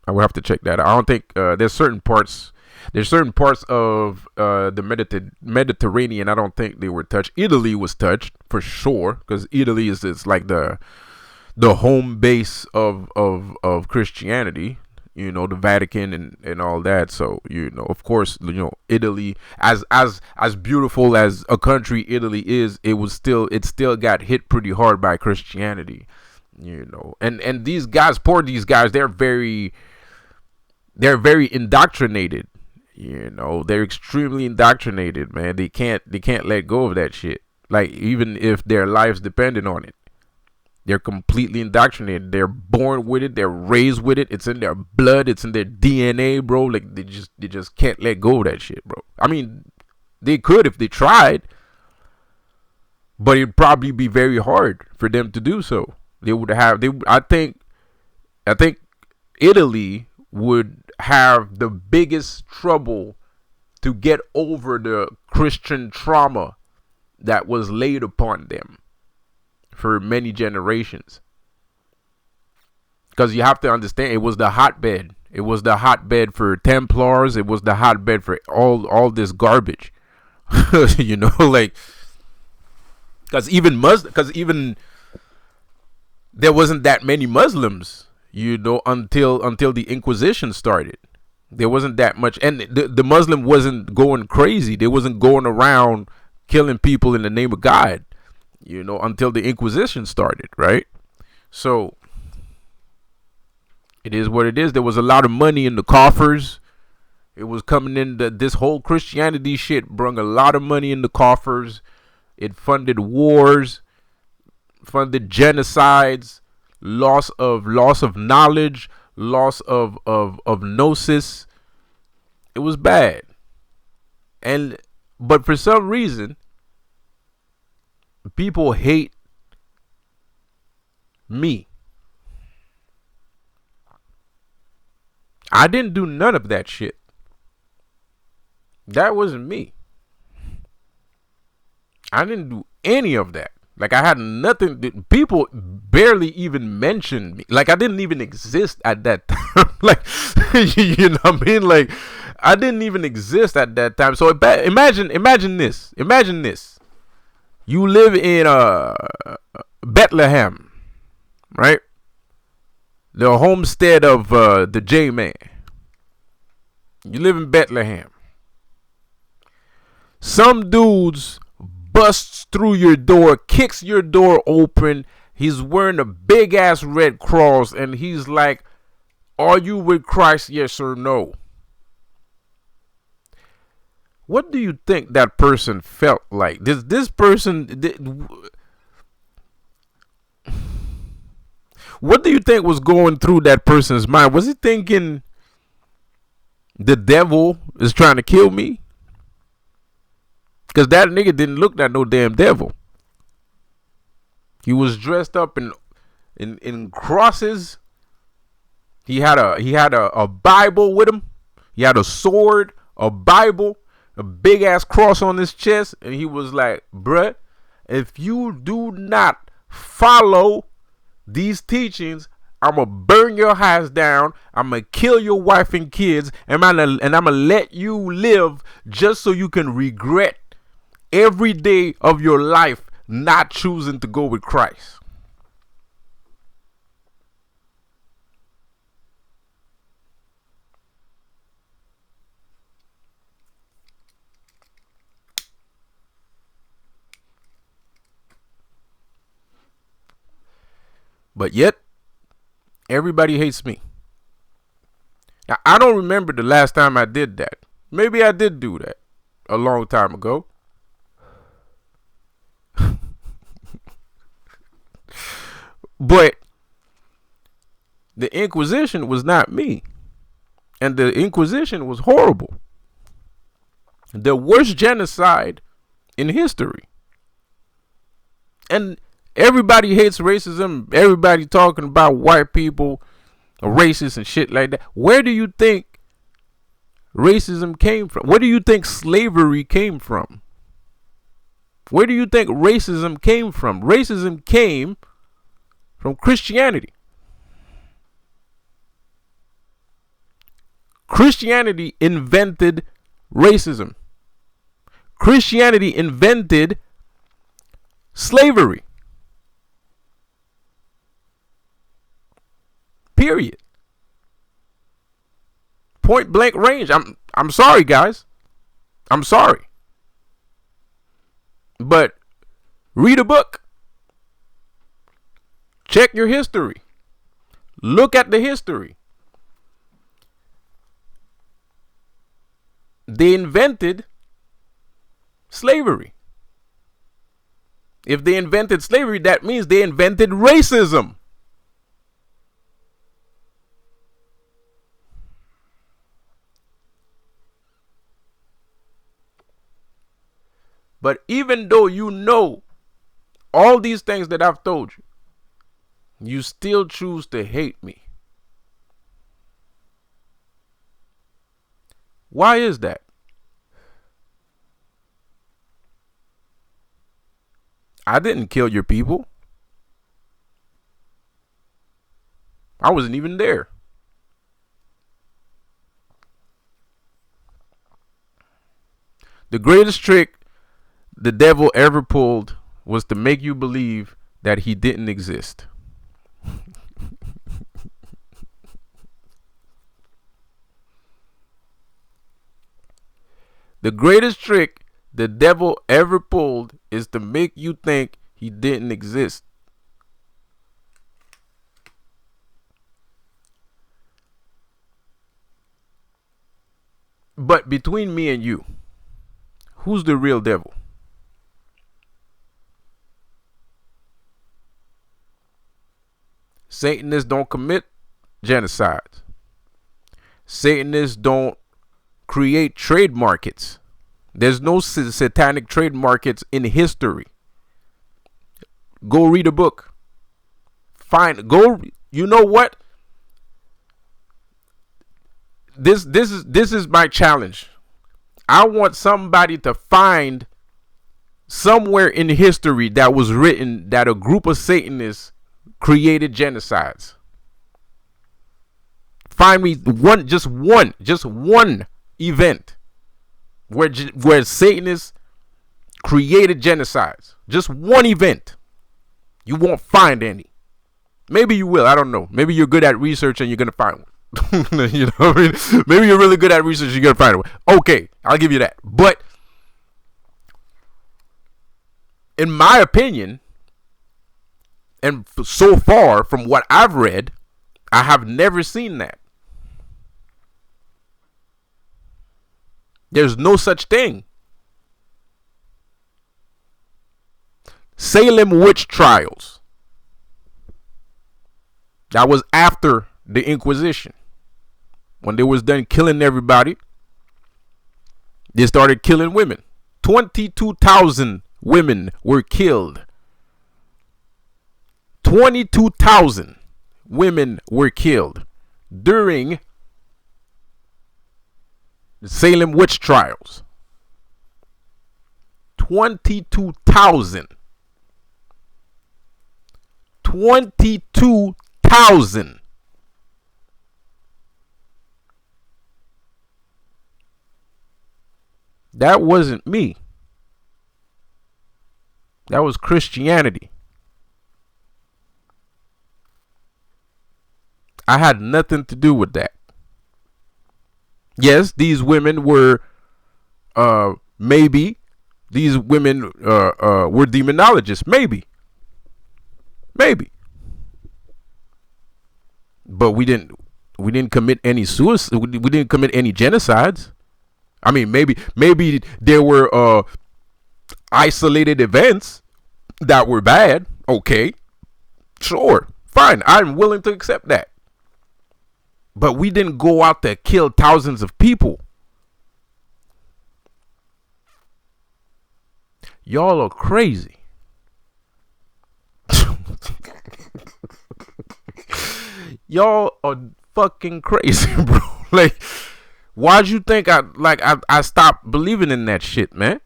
don't think there's certain parts. There's certain parts of the Mediterranean. I don't think they were touched. Italy was touched for sure, because Italy is like the home base of Christianity. The Vatican and all that. So, of course, Italy, as beautiful as a country Italy is, it still got hit pretty hard by Christianity, and these guys, they're very indoctrinated, they're extremely indoctrinated, man. They can't let go of that shit, like, even if their lives depended on it. They're completely indoctrinated. They're born with it. They're raised with it. It's in their blood. It's in their DNA, bro. Like, they just can't let go of that shit, bro. I mean, they could if they tried, but it'd probably be very hard for them to do so. I think Italy would have the biggest trouble to get over the Christian trauma that was laid upon them for many generations. Because you have to understand, it was the hotbed. It was the hotbed for Templars. It was the hotbed for all this garbage. Like, because even there wasn't that many Muslims, until the Inquisition started. There wasn't that much, and the Muslim wasn't going crazy. They wasn't going around killing people in the name of God, until the Inquisition started, right? So it is what it is. There was a lot of money in the coffers. It was coming in. This whole Christianity shit brought a lot of money in the coffers. It funded wars, funded genocides, loss of knowledge, loss of gnosis. It was bad. But for some reason, people hate me. I didn't do none of that shit. That wasn't me. I didn't do any of that. Like, I had nothing. People barely even mentioned me. Like, I didn't even exist at that time. Like, you know what I mean? Like, I didn't even exist at that time. So imagine this. Imagine this. You live in Bethlehem, right? The homestead of the J-Man. You live in Bethlehem. Some dudes busts through your door, kicks your door open. He's wearing a big ass red cross, and he's like, Are you with Christ? Yes or no? What do you think that person felt like? This person, what do you think was going through that person's mind? Was he thinking the devil is trying to kill me? Because that nigga didn't look like no damn devil. He was dressed up in crosses. He had a Bible with him. He had a sword, a Bible, a big ass cross on his chest, and he was like, bruh, if you do not follow these teachings, I'm gonna burn your house down. I'm gonna kill your wife and kids, and I'm gonna let you live just so you can regret every day of your life not choosing to go with Christ. But yet, everybody hates me. Now, I don't remember the last time I did that. Maybe I did do that a long time ago. But the Inquisition was not me. And the Inquisition was horrible. The worst genocide in history. And everybody hates racism. Everybody talking about white people are racist and shit like that. Where do you think racism came from? Where do you think slavery came from? Where do you think racism came from? Racism came from Christianity. Christianity invented racism. Christianity invented slavery. Period. Point blank range. I'm sorry, guys. I'm sorry. But read a book. Check your history. Look at the history. They invented slavery. If they invented slavery, that means they invented racism. But even though you know all these things that I've told you, you still choose to hate me. Why is that? I didn't kill your people. I wasn't even there. The greatest trick the devil ever pulled was to make you believe that he didn't exist. The greatest trick the devil ever pulled is to make you think he didn't exist. But between me and you, who's the real devil? Satanists don't commit genocides. Satanists don't create trade markets. There's no satanic trade markets in history. Go read a book. You know what? This is my challenge. I want somebody to find somewhere in history that was written that a group of Satanists created genocides. Find me just one event where Satanists created genocides. Just one event. You won't find any. Maybe you will. I don't know. Maybe you're good at research and you're gonna find one. You know what I mean? Maybe you're really good at research and you're gonna find one. Okay, I'll give you that. But in my opinion, and so far from what I've read, I have never seen that. There's no such thing. Salem witch trials. That was after the Inquisition. When they was done killing everybody, they started killing women. 22,000 women were killed. 22,000 women were killed during the Salem witch trials. 22,000. 22,000. That wasn't me. That was Christianity. I had nothing to do with that. Yes, these women were maybe these women were demonologists, maybe. But we didn't commit any suicide. We didn't commit any genocides. I mean, maybe there were isolated events that were bad. Okay, sure, fine. I'm willing to accept that. But we didn't go out there kill thousands of people. Y'all are crazy. Y'all are fucking crazy, bro. Like, why'd you think I stopped believing in that shit, man?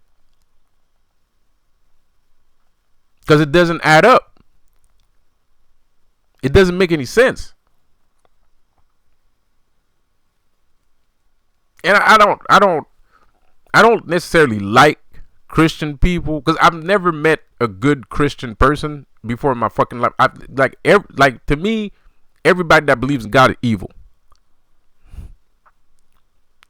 Because it doesn't add up. It doesn't make any sense. And I don't necessarily like Christian people, because I've never met a good Christian person before in my fucking life. To me, everybody that believes in God is evil.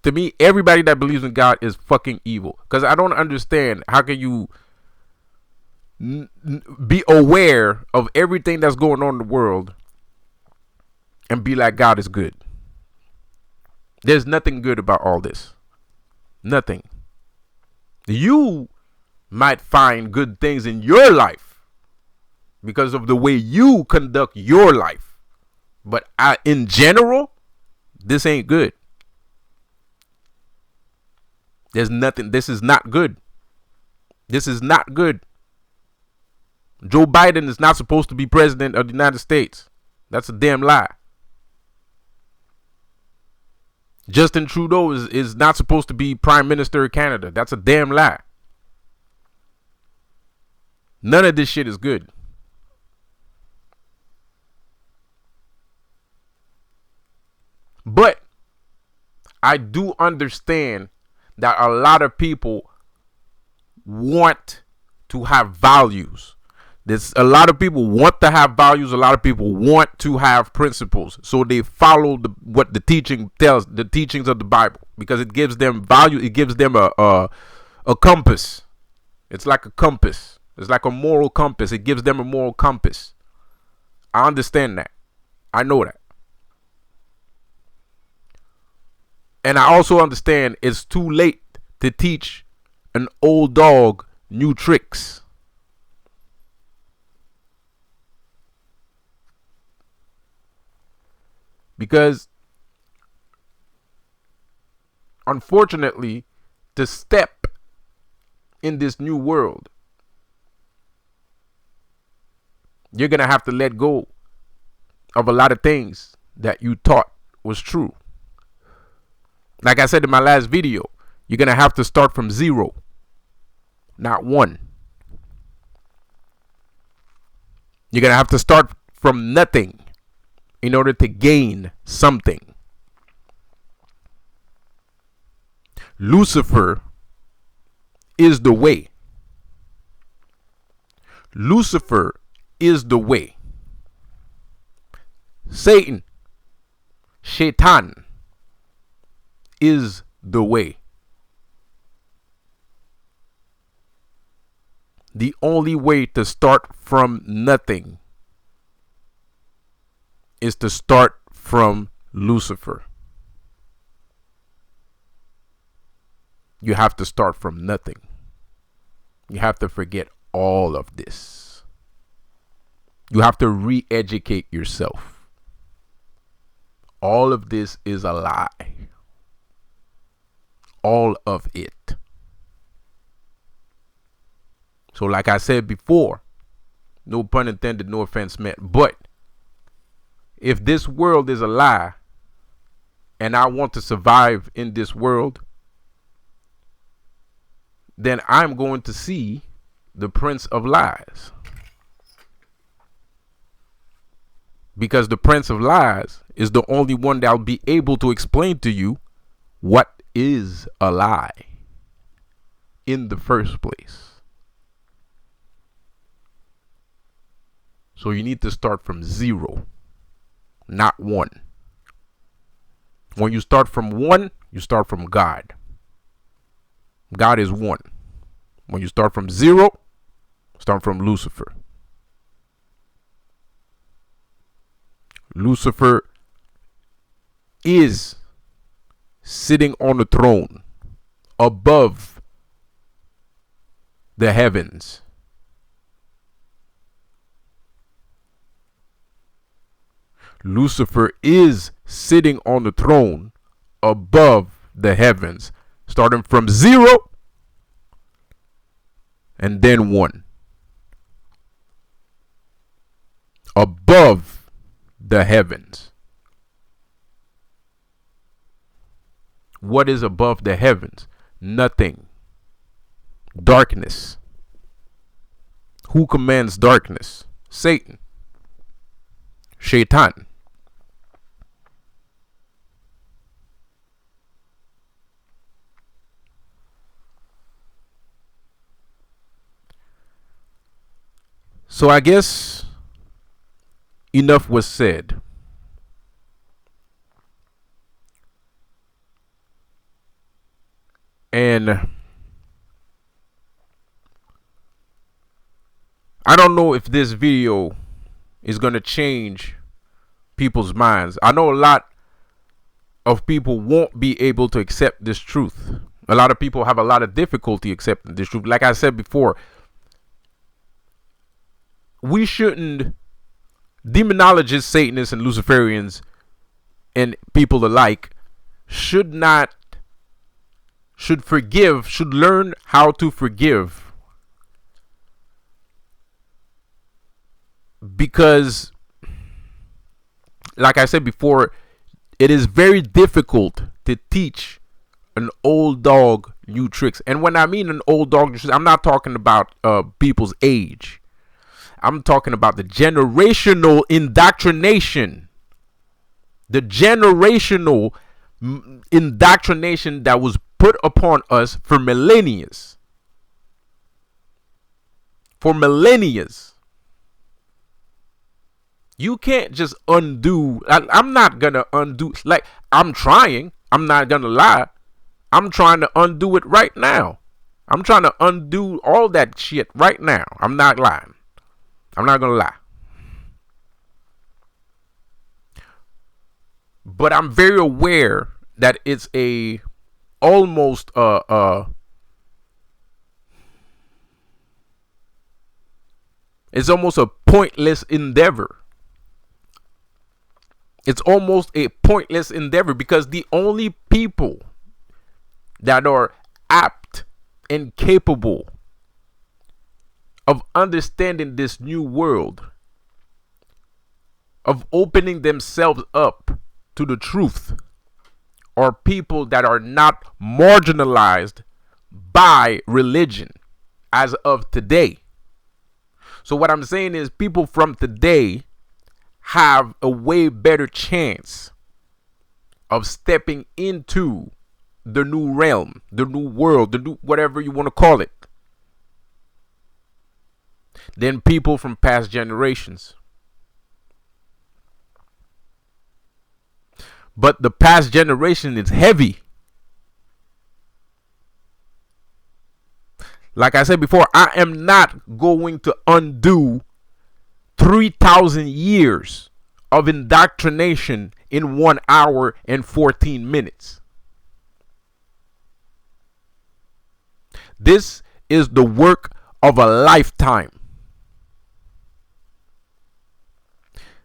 To me, everybody that believes in God is fucking evil. Because I don't understand, how can you be aware of everything that's going on in the world and be like, God is good? There's nothing good about all this. Nothing. You might find good things in your life because of the way you conduct your life. But in general, this ain't good. There's nothing. This is not good. This is not good. Joe Biden is not supposed to be president of the United States. That's a damn lie. Justin Trudeau is not supposed to be prime minister of Canada. That's a damn lie. None of this shit is good. But I do understand that a lot of people want to have values. A lot of people want to have values. A lot of people want to have principles. So they follow what the teaching tells, the teachings of the Bible, because it gives them value. It gives them a compass. It's like a compass. It's like a moral compass. It gives them a moral compass. I understand that. I know that. And I also understand it's too late to teach an old dog new tricks. Because, unfortunately, to step in this new world, you're going to have to let go of a lot of things that you thought was true. Like I said in my last video, you're going to have to start from 0, not 1. You're going to have to start from nothing in order to gain something. Lucifer is the way. Lucifer is the way. Satan, Shaitan, is the way. The only way to start from nothing is to start from Lucifer. You have to start from nothing. You have to forget all of this. You have to re-educate yourself. All of this is a lie. All of it. So like I said before, no pun intended, no offense meant, but if this world is a lie and I want to survive in this world, then I'm going to see the Prince of Lies. Because the Prince of Lies is the only one that'll be able to explain to you what is a lie in the first place. So you need to start from 0, not 1. When you start from 1, you start from God. God is 1. When you start from 0, start from Lucifer. Lucifer is sitting on the throne above the heavens. Lucifer is sitting on the throne above the heavens, starting from 0 and then 1. Above the heavens. What is above the heavens? Nothing. Darkness. Who commands darkness? Satan. Shaitan. So I guess enough was said. And I don't know if this video is going to change people's minds. I know a lot of people won't be able to accept this truth. A lot of people have a lot of difficulty accepting this truth. Like I said before, we shouldn't, demonologists, Satanists, and Luciferians, and people alike, should learn how to forgive. Because, like I said before, it is very difficult to teach an old dog new tricks. And when I mean an old dog new tricks, I'm not talking about people's age. I'm talking about the generational indoctrination. The generational indoctrination that was put upon us for millennia. For millennia. You can't just undo. I'm not going to undo. Like, I'm trying. I'm not going to lie. I'm trying to undo it right now. I'm trying to undo all that shit right now. I'm not lying. I'm not going to lie. But I'm very aware that it's a almost it's almost a pointless endeavor. It's almost a pointless endeavor because the only people that are apt and capable of understanding this new world, of opening themselves up to the truth, are people that are not marginalized by religion as of today. So what I'm saying is people from today have a way better chance of stepping into the new realm, the new world, the new whatever you want to call it, than people from past generations. But the past generation is heavy. Like I said before, I am not going to undo 3,000 years of indoctrination in 1 hour and 14 minutes. This is the work of a lifetime.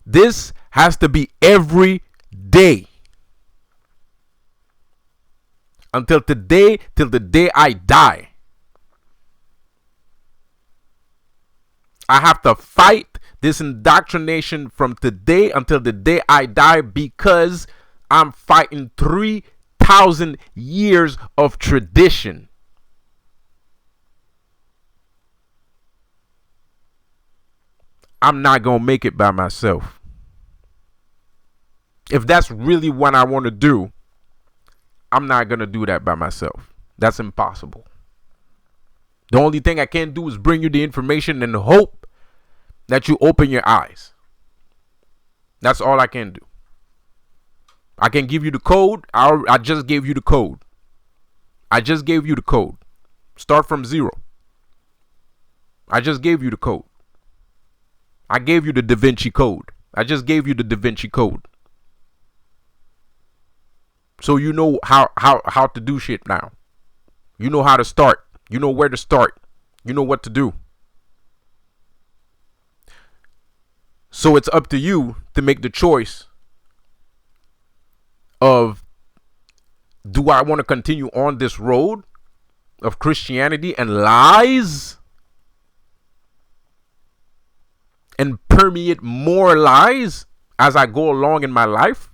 This has to be every day until today, till the day I die. I have to fight this indoctrination from today until the day I die, because I'm fighting 3,000 years of tradition. I'm not going to make it by myself. If that's really what I want to do, I'm not going to do that by myself. That's impossible. The only thing I can do is bring you the information and hope that you open your eyes. That's all I can do. I can give you the code. I just gave you the code. I just gave you the code. Start from zero. I just gave you the code. I gave you the Da Vinci Code. I just gave you the Da Vinci Code. So you know how to do shit now. You know how to start. You know where to start. You know what to do. So it's up to you to make the choice of, do I want to continue on this road of Christianity and lies and permeate more lies as I go along in my life?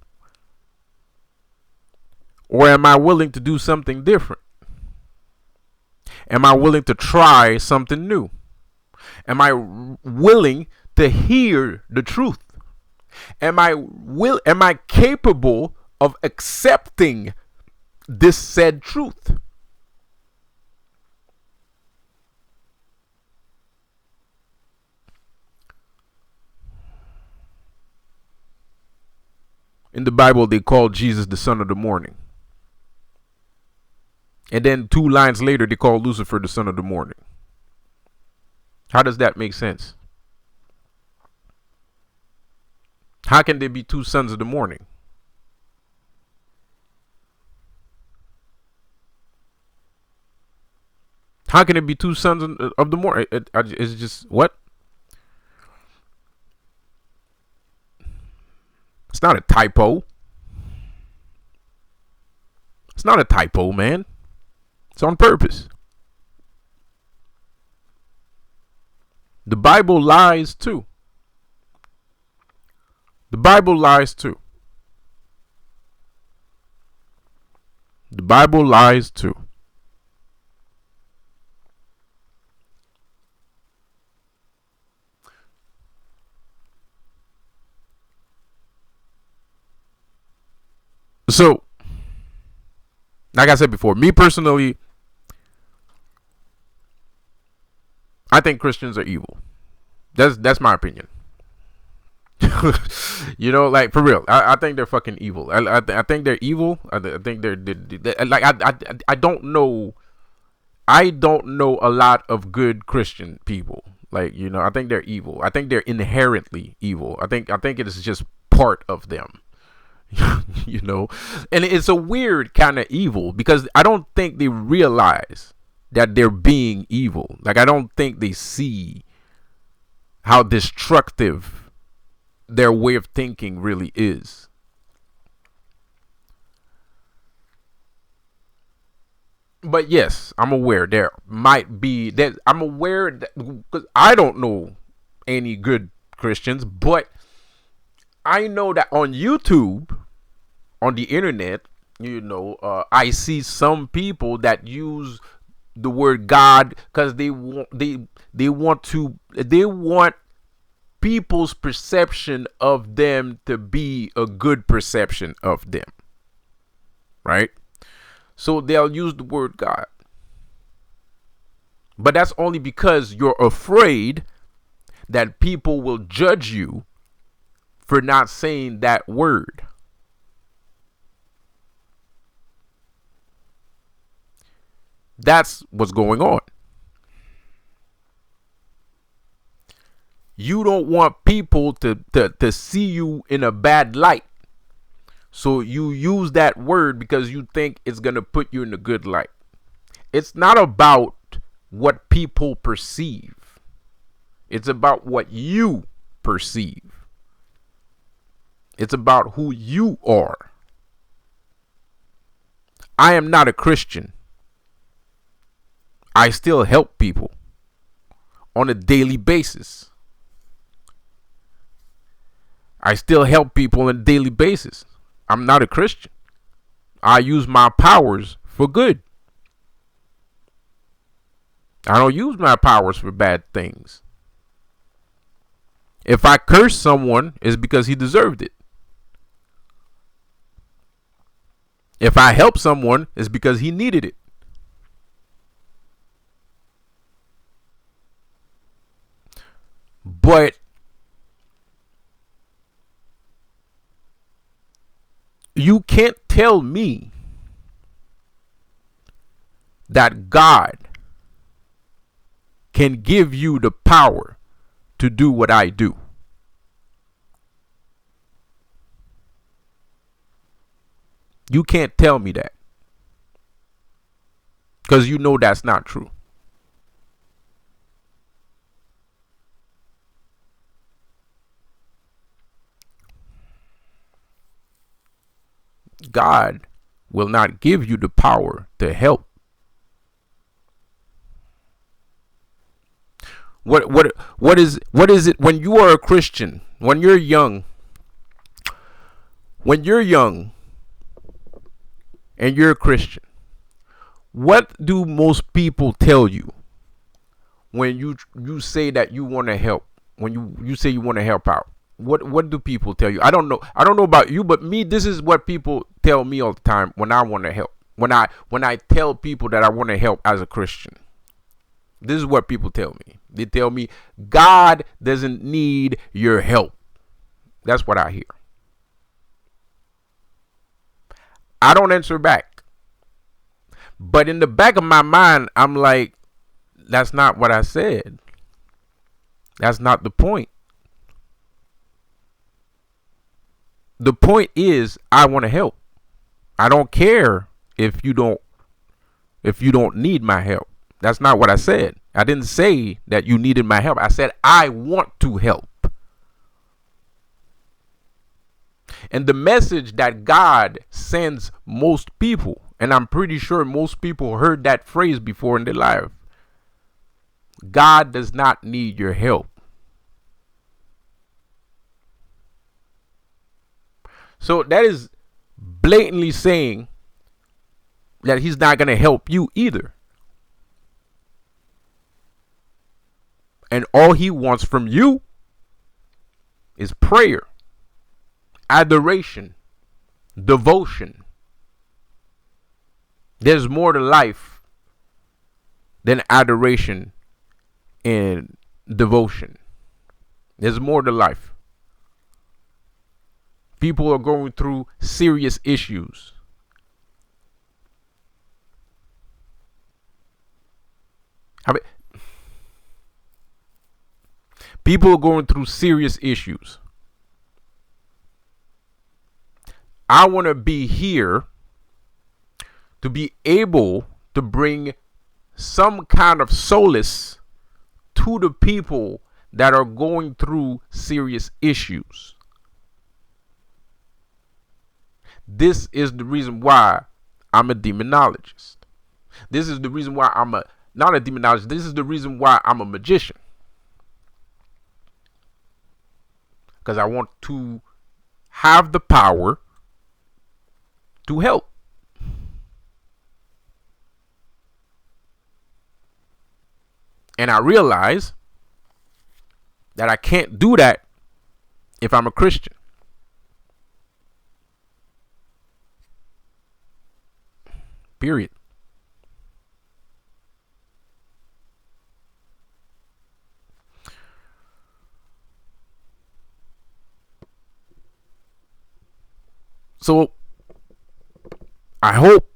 Or am I willing to do something different? Am I willing to try something new? Am I willing to hear the truth? Am I capable of accepting this said truth? In the Bible, they call Jesus the son of the morning. And then 2 lines later, they call Lucifer the son of the morning. How does that make sense? How can there be 2 sons of the morning? How can it be 2 sons of the morning? It's just, what? It's not a typo. It's not a typo, man. It's on purpose. The Bible lies too. The Bible lies too. The Bible lies too. So, like I said before, me personally, I think Christians are evil. That's my opinion. You know, like, for real, I think they're fucking evil. I think they're evil. I think they're like, I don't know. I don't know a lot of good Christian people. Like, you know, I think they're evil. I think they're inherently evil. I think it is just part of them. You know, and it's a weird kind of evil, because I don't think they realize that they're being evil. Like, I don't think they see how destructive their way of thinking really is. But yes, I'm aware there might be that. I'm aware that, because I don't know any good Christians, but I know that on YouTube, on the internet, you know, I see some people that use the word God because they want people's perception of them to be a good perception of them, right? So they'll use the word God, but that's only because you're afraid that people will judge you for not saying that word. That's what's going on. You don't want people to see you in a bad light. So you use that word because you think it's going to put you in a good light. It's not about what people perceive. It's about what you perceive. It's about who you are. I am not a Christian. I still help people on a daily basis. I still help people on a daily basis. I'm not a Christian. I use my powers for good. I don't use my powers for bad things. If I curse someone, it's because he deserved it. If I help someone, it's because he needed it. But you can't tell me that God can give you the power to do what I do. You can't tell me that, because you know that's not true. God will not give you the power to help. What is it when you are a Christian, when you're young and you're a Christian? What do most people tell you when you say that you want to help? When you say you want to help out, what do people tell you? I don't know about you, but me, this is what people tell me all the time when I want to help. When I tell people that I want to help as a Christian, this is what people tell me. They tell me God doesn't need your help. That's what I hear. I don't answer back. But in the back of my mind, I'm like, that's not what I said. That's not the point. The point is, I want to help. I don't care if you don't need my help. That's not what I said. I didn't say that you needed my help. I said I want to help. And the message that God sends most people, and I'm pretty sure most people heard that phrase before in their life, God does not need your help. So that is blatantly saying that he's not going to help you either. And all he wants from you is prayer, adoration, devotion. There's more to life than adoration and devotion. There's more to life. People are going through serious issues. People are going through serious issues. I want to be here to be able to bring some kind of solace to the people that are going through serious issues. This is the reason why I'm a demonologist. This is the reason why I'm not a demonologist. This is the reason why I'm a magician. Because I want to have the power to help. And I realize that I can't do that if I'm a Christian. Period. So I hope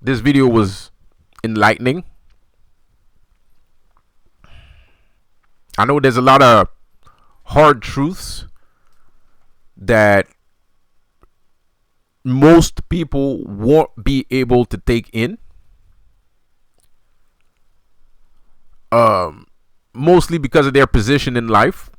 this video was enlightening. I know there's a lot of hard truths that most people won't be able to take in. um, mostly because of their position in life.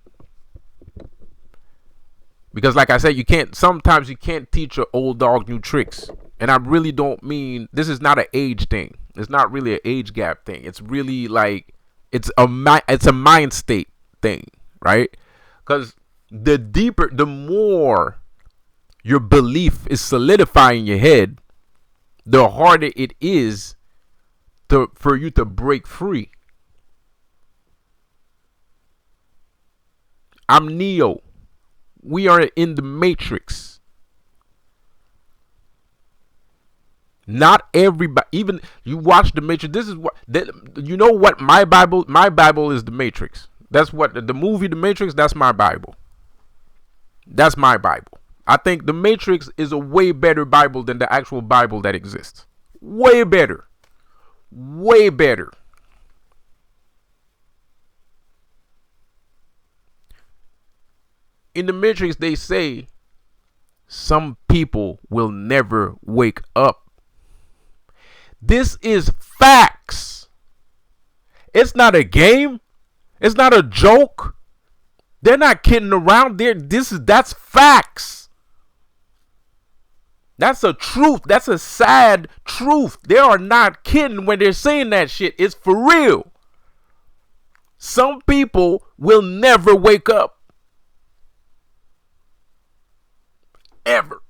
Because, like I said, sometimes you can't teach an old dog new tricks. And I really don't mean, this is not an age thing. It's not really an age gap thing. It's really like, it's a mind state thing, right? Because the more your belief is solidifying in your head, the harder it is for you to break free. I'm Neo. We are in the Matrix. Not everybody, even you watch the Matrix. This is what you know. What my Bible is the Matrix. That's what the movie The Matrix. That's my Bible. That's my Bible. I think the Matrix is a way better Bible than the actual Bible that exists. Way better. Way better. In the Matrix, they say some people will never wake up. This is facts. It's not a game. It's not a joke. They're not kidding around. That's facts. That's a truth. That's a sad truth. They are not kidding when they're saying that shit. It's for real. Some people will never wake up. Ever.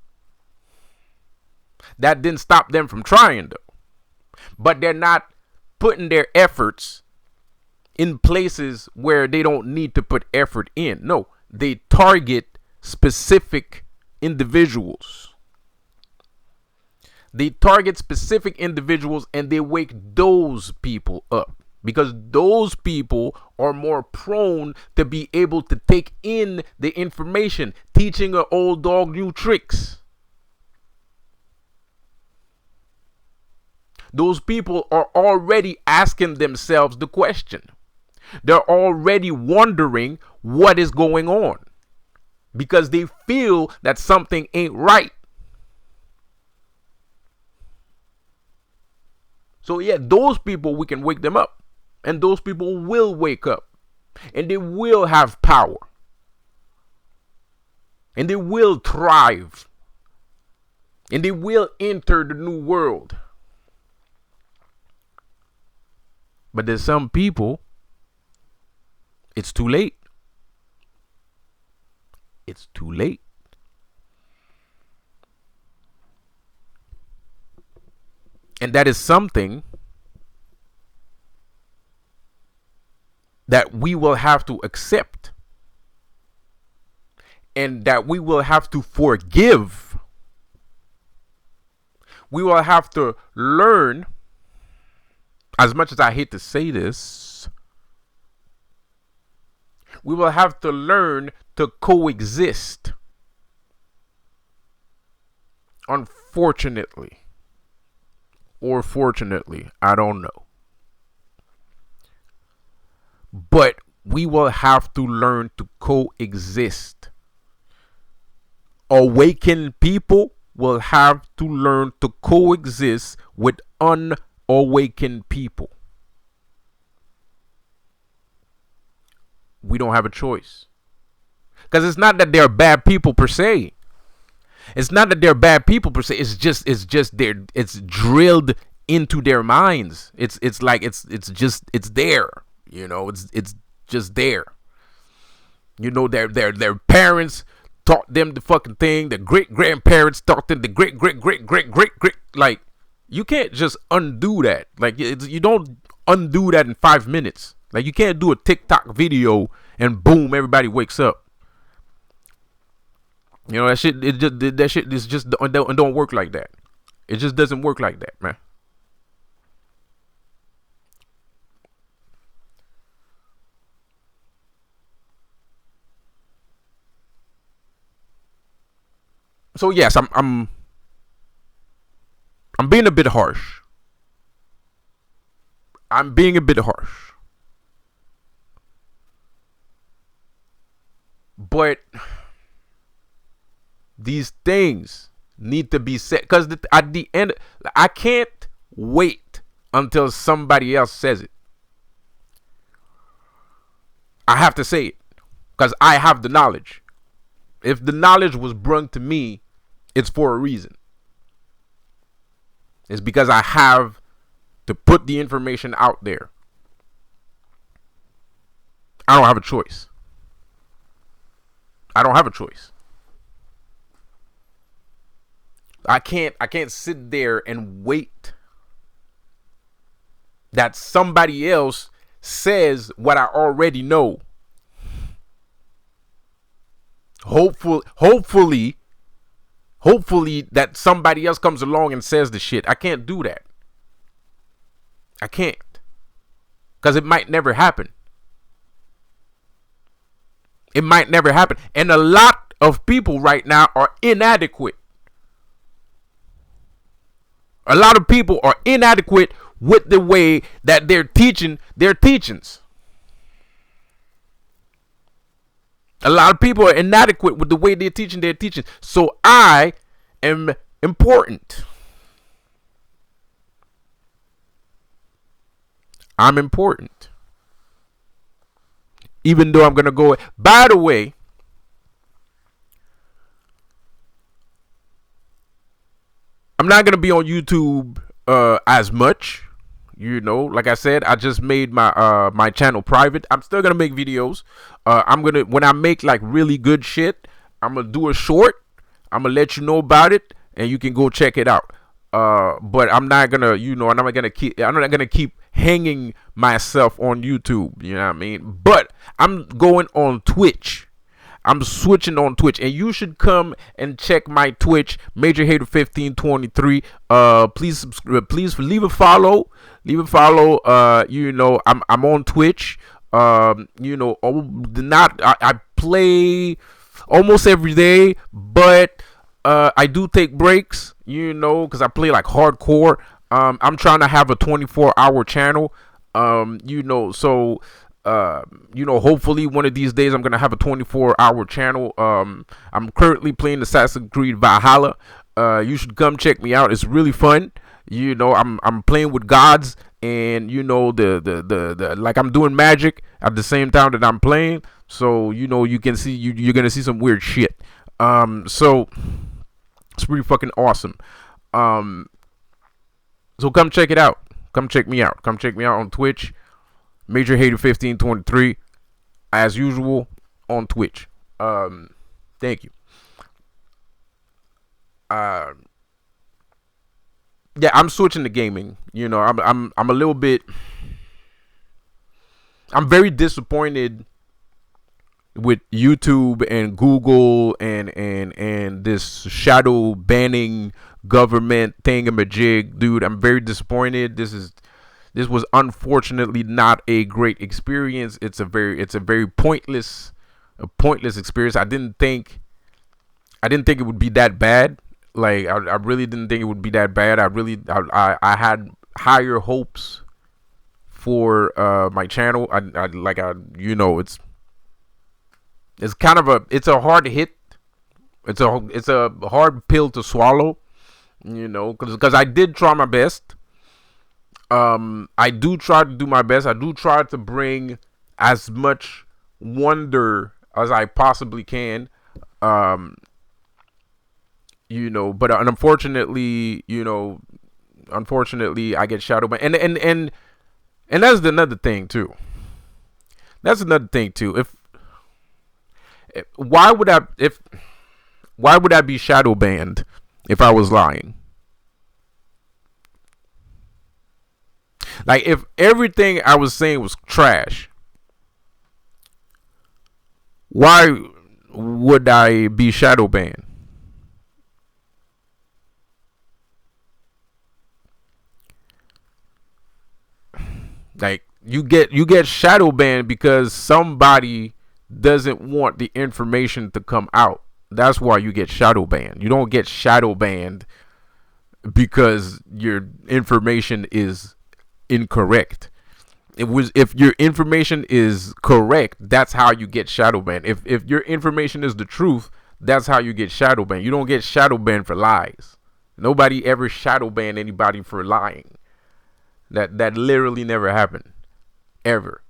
That didn't stop them from trying, though. But they're not putting their efforts in places where they don't need to put effort in. No, they target specific individuals. They target specific individuals and they wake those people up. Because those people are more prone to be able to take in the information, teaching an old dog new tricks. Those people are already asking themselves the question. They're already wondering what is going on because they feel that something ain't right. So yeah, those people, we can wake them up. And those people will wake up. And they will have power. And they will thrive. And they will enter the new world. But there's some people, it's too late. It's too late. And that is something that we will have to accept. And that we will have to forgive. We will have to learn, as much as I hate to say this, we will have to learn to coexist. Unfortunately. Or fortunately, I don't know. But we will have to learn to coexist. Awakened people will have to learn to coexist with unawakened people. We don't have a choice. Because it's not that they're bad people per se. It's not that they're bad people per se. It's just it's drilled into their minds. It's there. You know, it's just there. You know, their parents taught them the fucking thing. The great grandparents taught them the great. Like, you can't just undo that. Like, you don't undo that in 5 minutes. Like, you can't do a TikTok video and boom, everybody wakes up. You know, that shit don't work like that. It just doesn't work like that, man. So yes, I'm being a bit harsh. I'm being a bit harsh. But these things need to be said, because at the end, I can't wait until somebody else says it. I have to say it because I have the knowledge. If the knowledge was brought to me, it's for a reason. It's because I have to put the information out there. I don't have a choice. I don't have a choice. I can't sit there and wait that somebody else says what I already know. Hopefully that somebody else comes along and says the shit. I can't do that. I can't. Because it might never happen. It might never happen. And a lot of people right now are inadequate. A lot of people are inadequate with the way that they're teaching their teachings. A lot of people are inadequate with the way they're teaching their teachings. So I am important. I'm important. Even though I'm going to go. By the way, I'm not going to be on YouTube as much. You know, like I said, I just made my my channel private. I'm still gonna make videos. I'm gonna, when I make like really good shit, I'm gonna do a short. I'm gonna let you know about it, and you can go check it out. But I'm not gonna, I'm not gonna keep hanging myself on YouTube. You know what I mean? But I'm going on Twitch. I'm switching on Twitch, and you should come and check my Twitch, Major Hater 1523. Please leave a follow. I'm on Twitch. I play almost every day, but I do take breaks. Because I play like hardcore. I'm trying to have a 24-hour channel. Hopefully one of these days I'm gonna have a 24-hour channel. I'm currently playing Assassin's Creed Valhalla. You should come check me out. It's really fun. I'm playing with gods, and the like I'm doing magic at the same time that I'm playing. So you can see you're gonna see some weird shit. So it's pretty fucking awesome. So come check it out. Come check me out. Come check me out on Twitch. Major Hater 1523, as usual, on Twitch. Thank you. Yeah, I'm switching to gaming. I'm a little bit. I'm very disappointed with YouTube and Google and this shadow banning government thingamajig, dude. I'm very disappointed. This was unfortunately not a great experience. It's a very pointless experience. I didn't think it would be that bad. Like I really didn't think it would be that bad. I had higher hopes for my channel. It's kind of a hard hit. It's a hard pill to swallow. Because I did try my best. I do try to do my best. I do try to bring as much wonder as I possibly can. But unfortunately, I get shadow banned. And that's another thing too. Why would I be shadow banned if I was lying? Like, if everything I was saying was trash, why would I be shadow banned? Like, you get shadow banned because somebody doesn't want the information to come out. That's why you get shadow banned. You don't get shadow banned because your information is incorrect. If your information is correct, that's how you get shadow banned. If your information is the truth, that's how you get shadow banned. You don't get shadow banned for lies. Nobody ever shadow banned anybody for lying. That literally never happened, ever.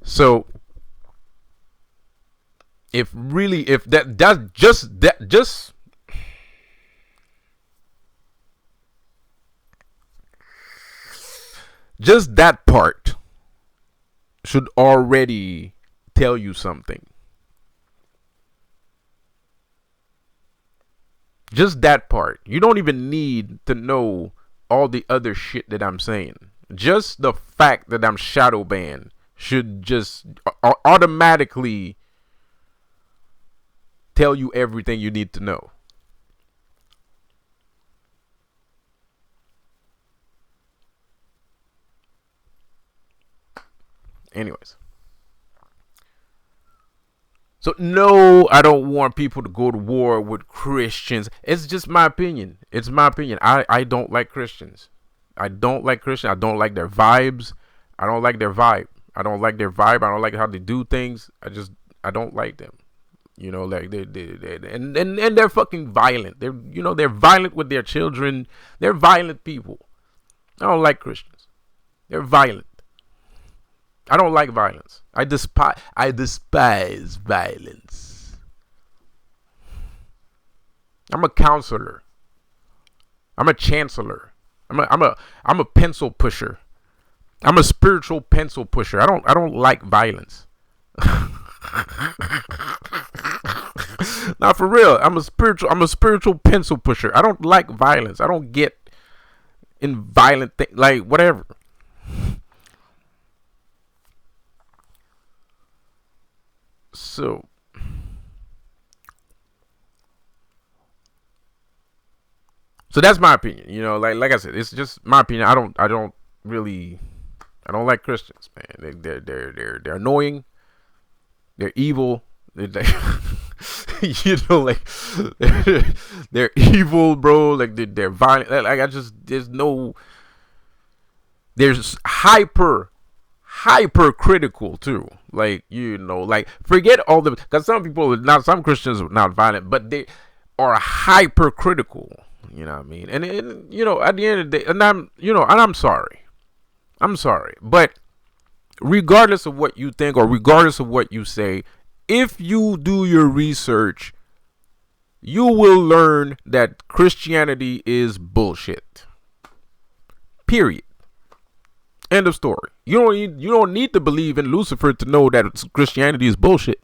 So if really, if that's just that part should already tell you something. Just that part. You don't even need to know all the other shit that I'm saying. Just the fact that I'm shadow banned should just automatically tell you everything you need to know. Anyways. So no, I don't want people to go to war with Christians. It's just my opinion. It's my opinion. I don't like Christians. I don't like Christians. I don't like their vibes. I don't like their vibe. I don't like their vibe. I don't like how they do things. I don't like them. You know, like and they're fucking violent. They're violent with their children. They're violent people. I don't like Christians. They're violent. I don't like violence. I despise violence. I'm a counselor. I'm a chancellor. I'm a pencil pusher. I'm a spiritual pencil pusher. I don't like violence. Not for real. I'm a spiritual pencil pusher. I don't like violence. I don't get in violent things, like whatever. So so that's my opinion. Like I said, it's just my opinion. I don't really I don't like Christians, man. They're annoying. They're evil. Like they're evil, bro. Like they're violent. Like I just there's hyper critical too. Like like forget all the because some Christians are not violent, but they are hypercritical. You know what I mean? And at the end of the day, and I'm sorry. I'm sorry, but regardless of what you think or regardless of what you say, if you do your research, you will learn that Christianity is bullshit. Period. End of story. You don't need to believe in Lucifer to know that Christianity is bullshit.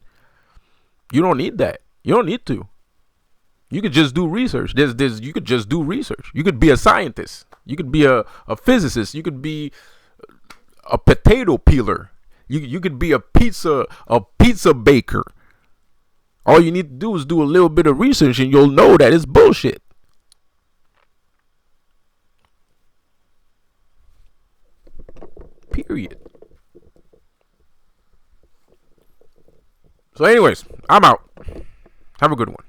You don't need that. You don't need to. You could just do research. You could just do research. You could be a scientist. You could be a physicist. You could be a potato peeler. You could be a pizza baker. All you need to do is do a little bit of research and you'll know that it's bullshit. Period. So anyways, I'm out. Have a good one.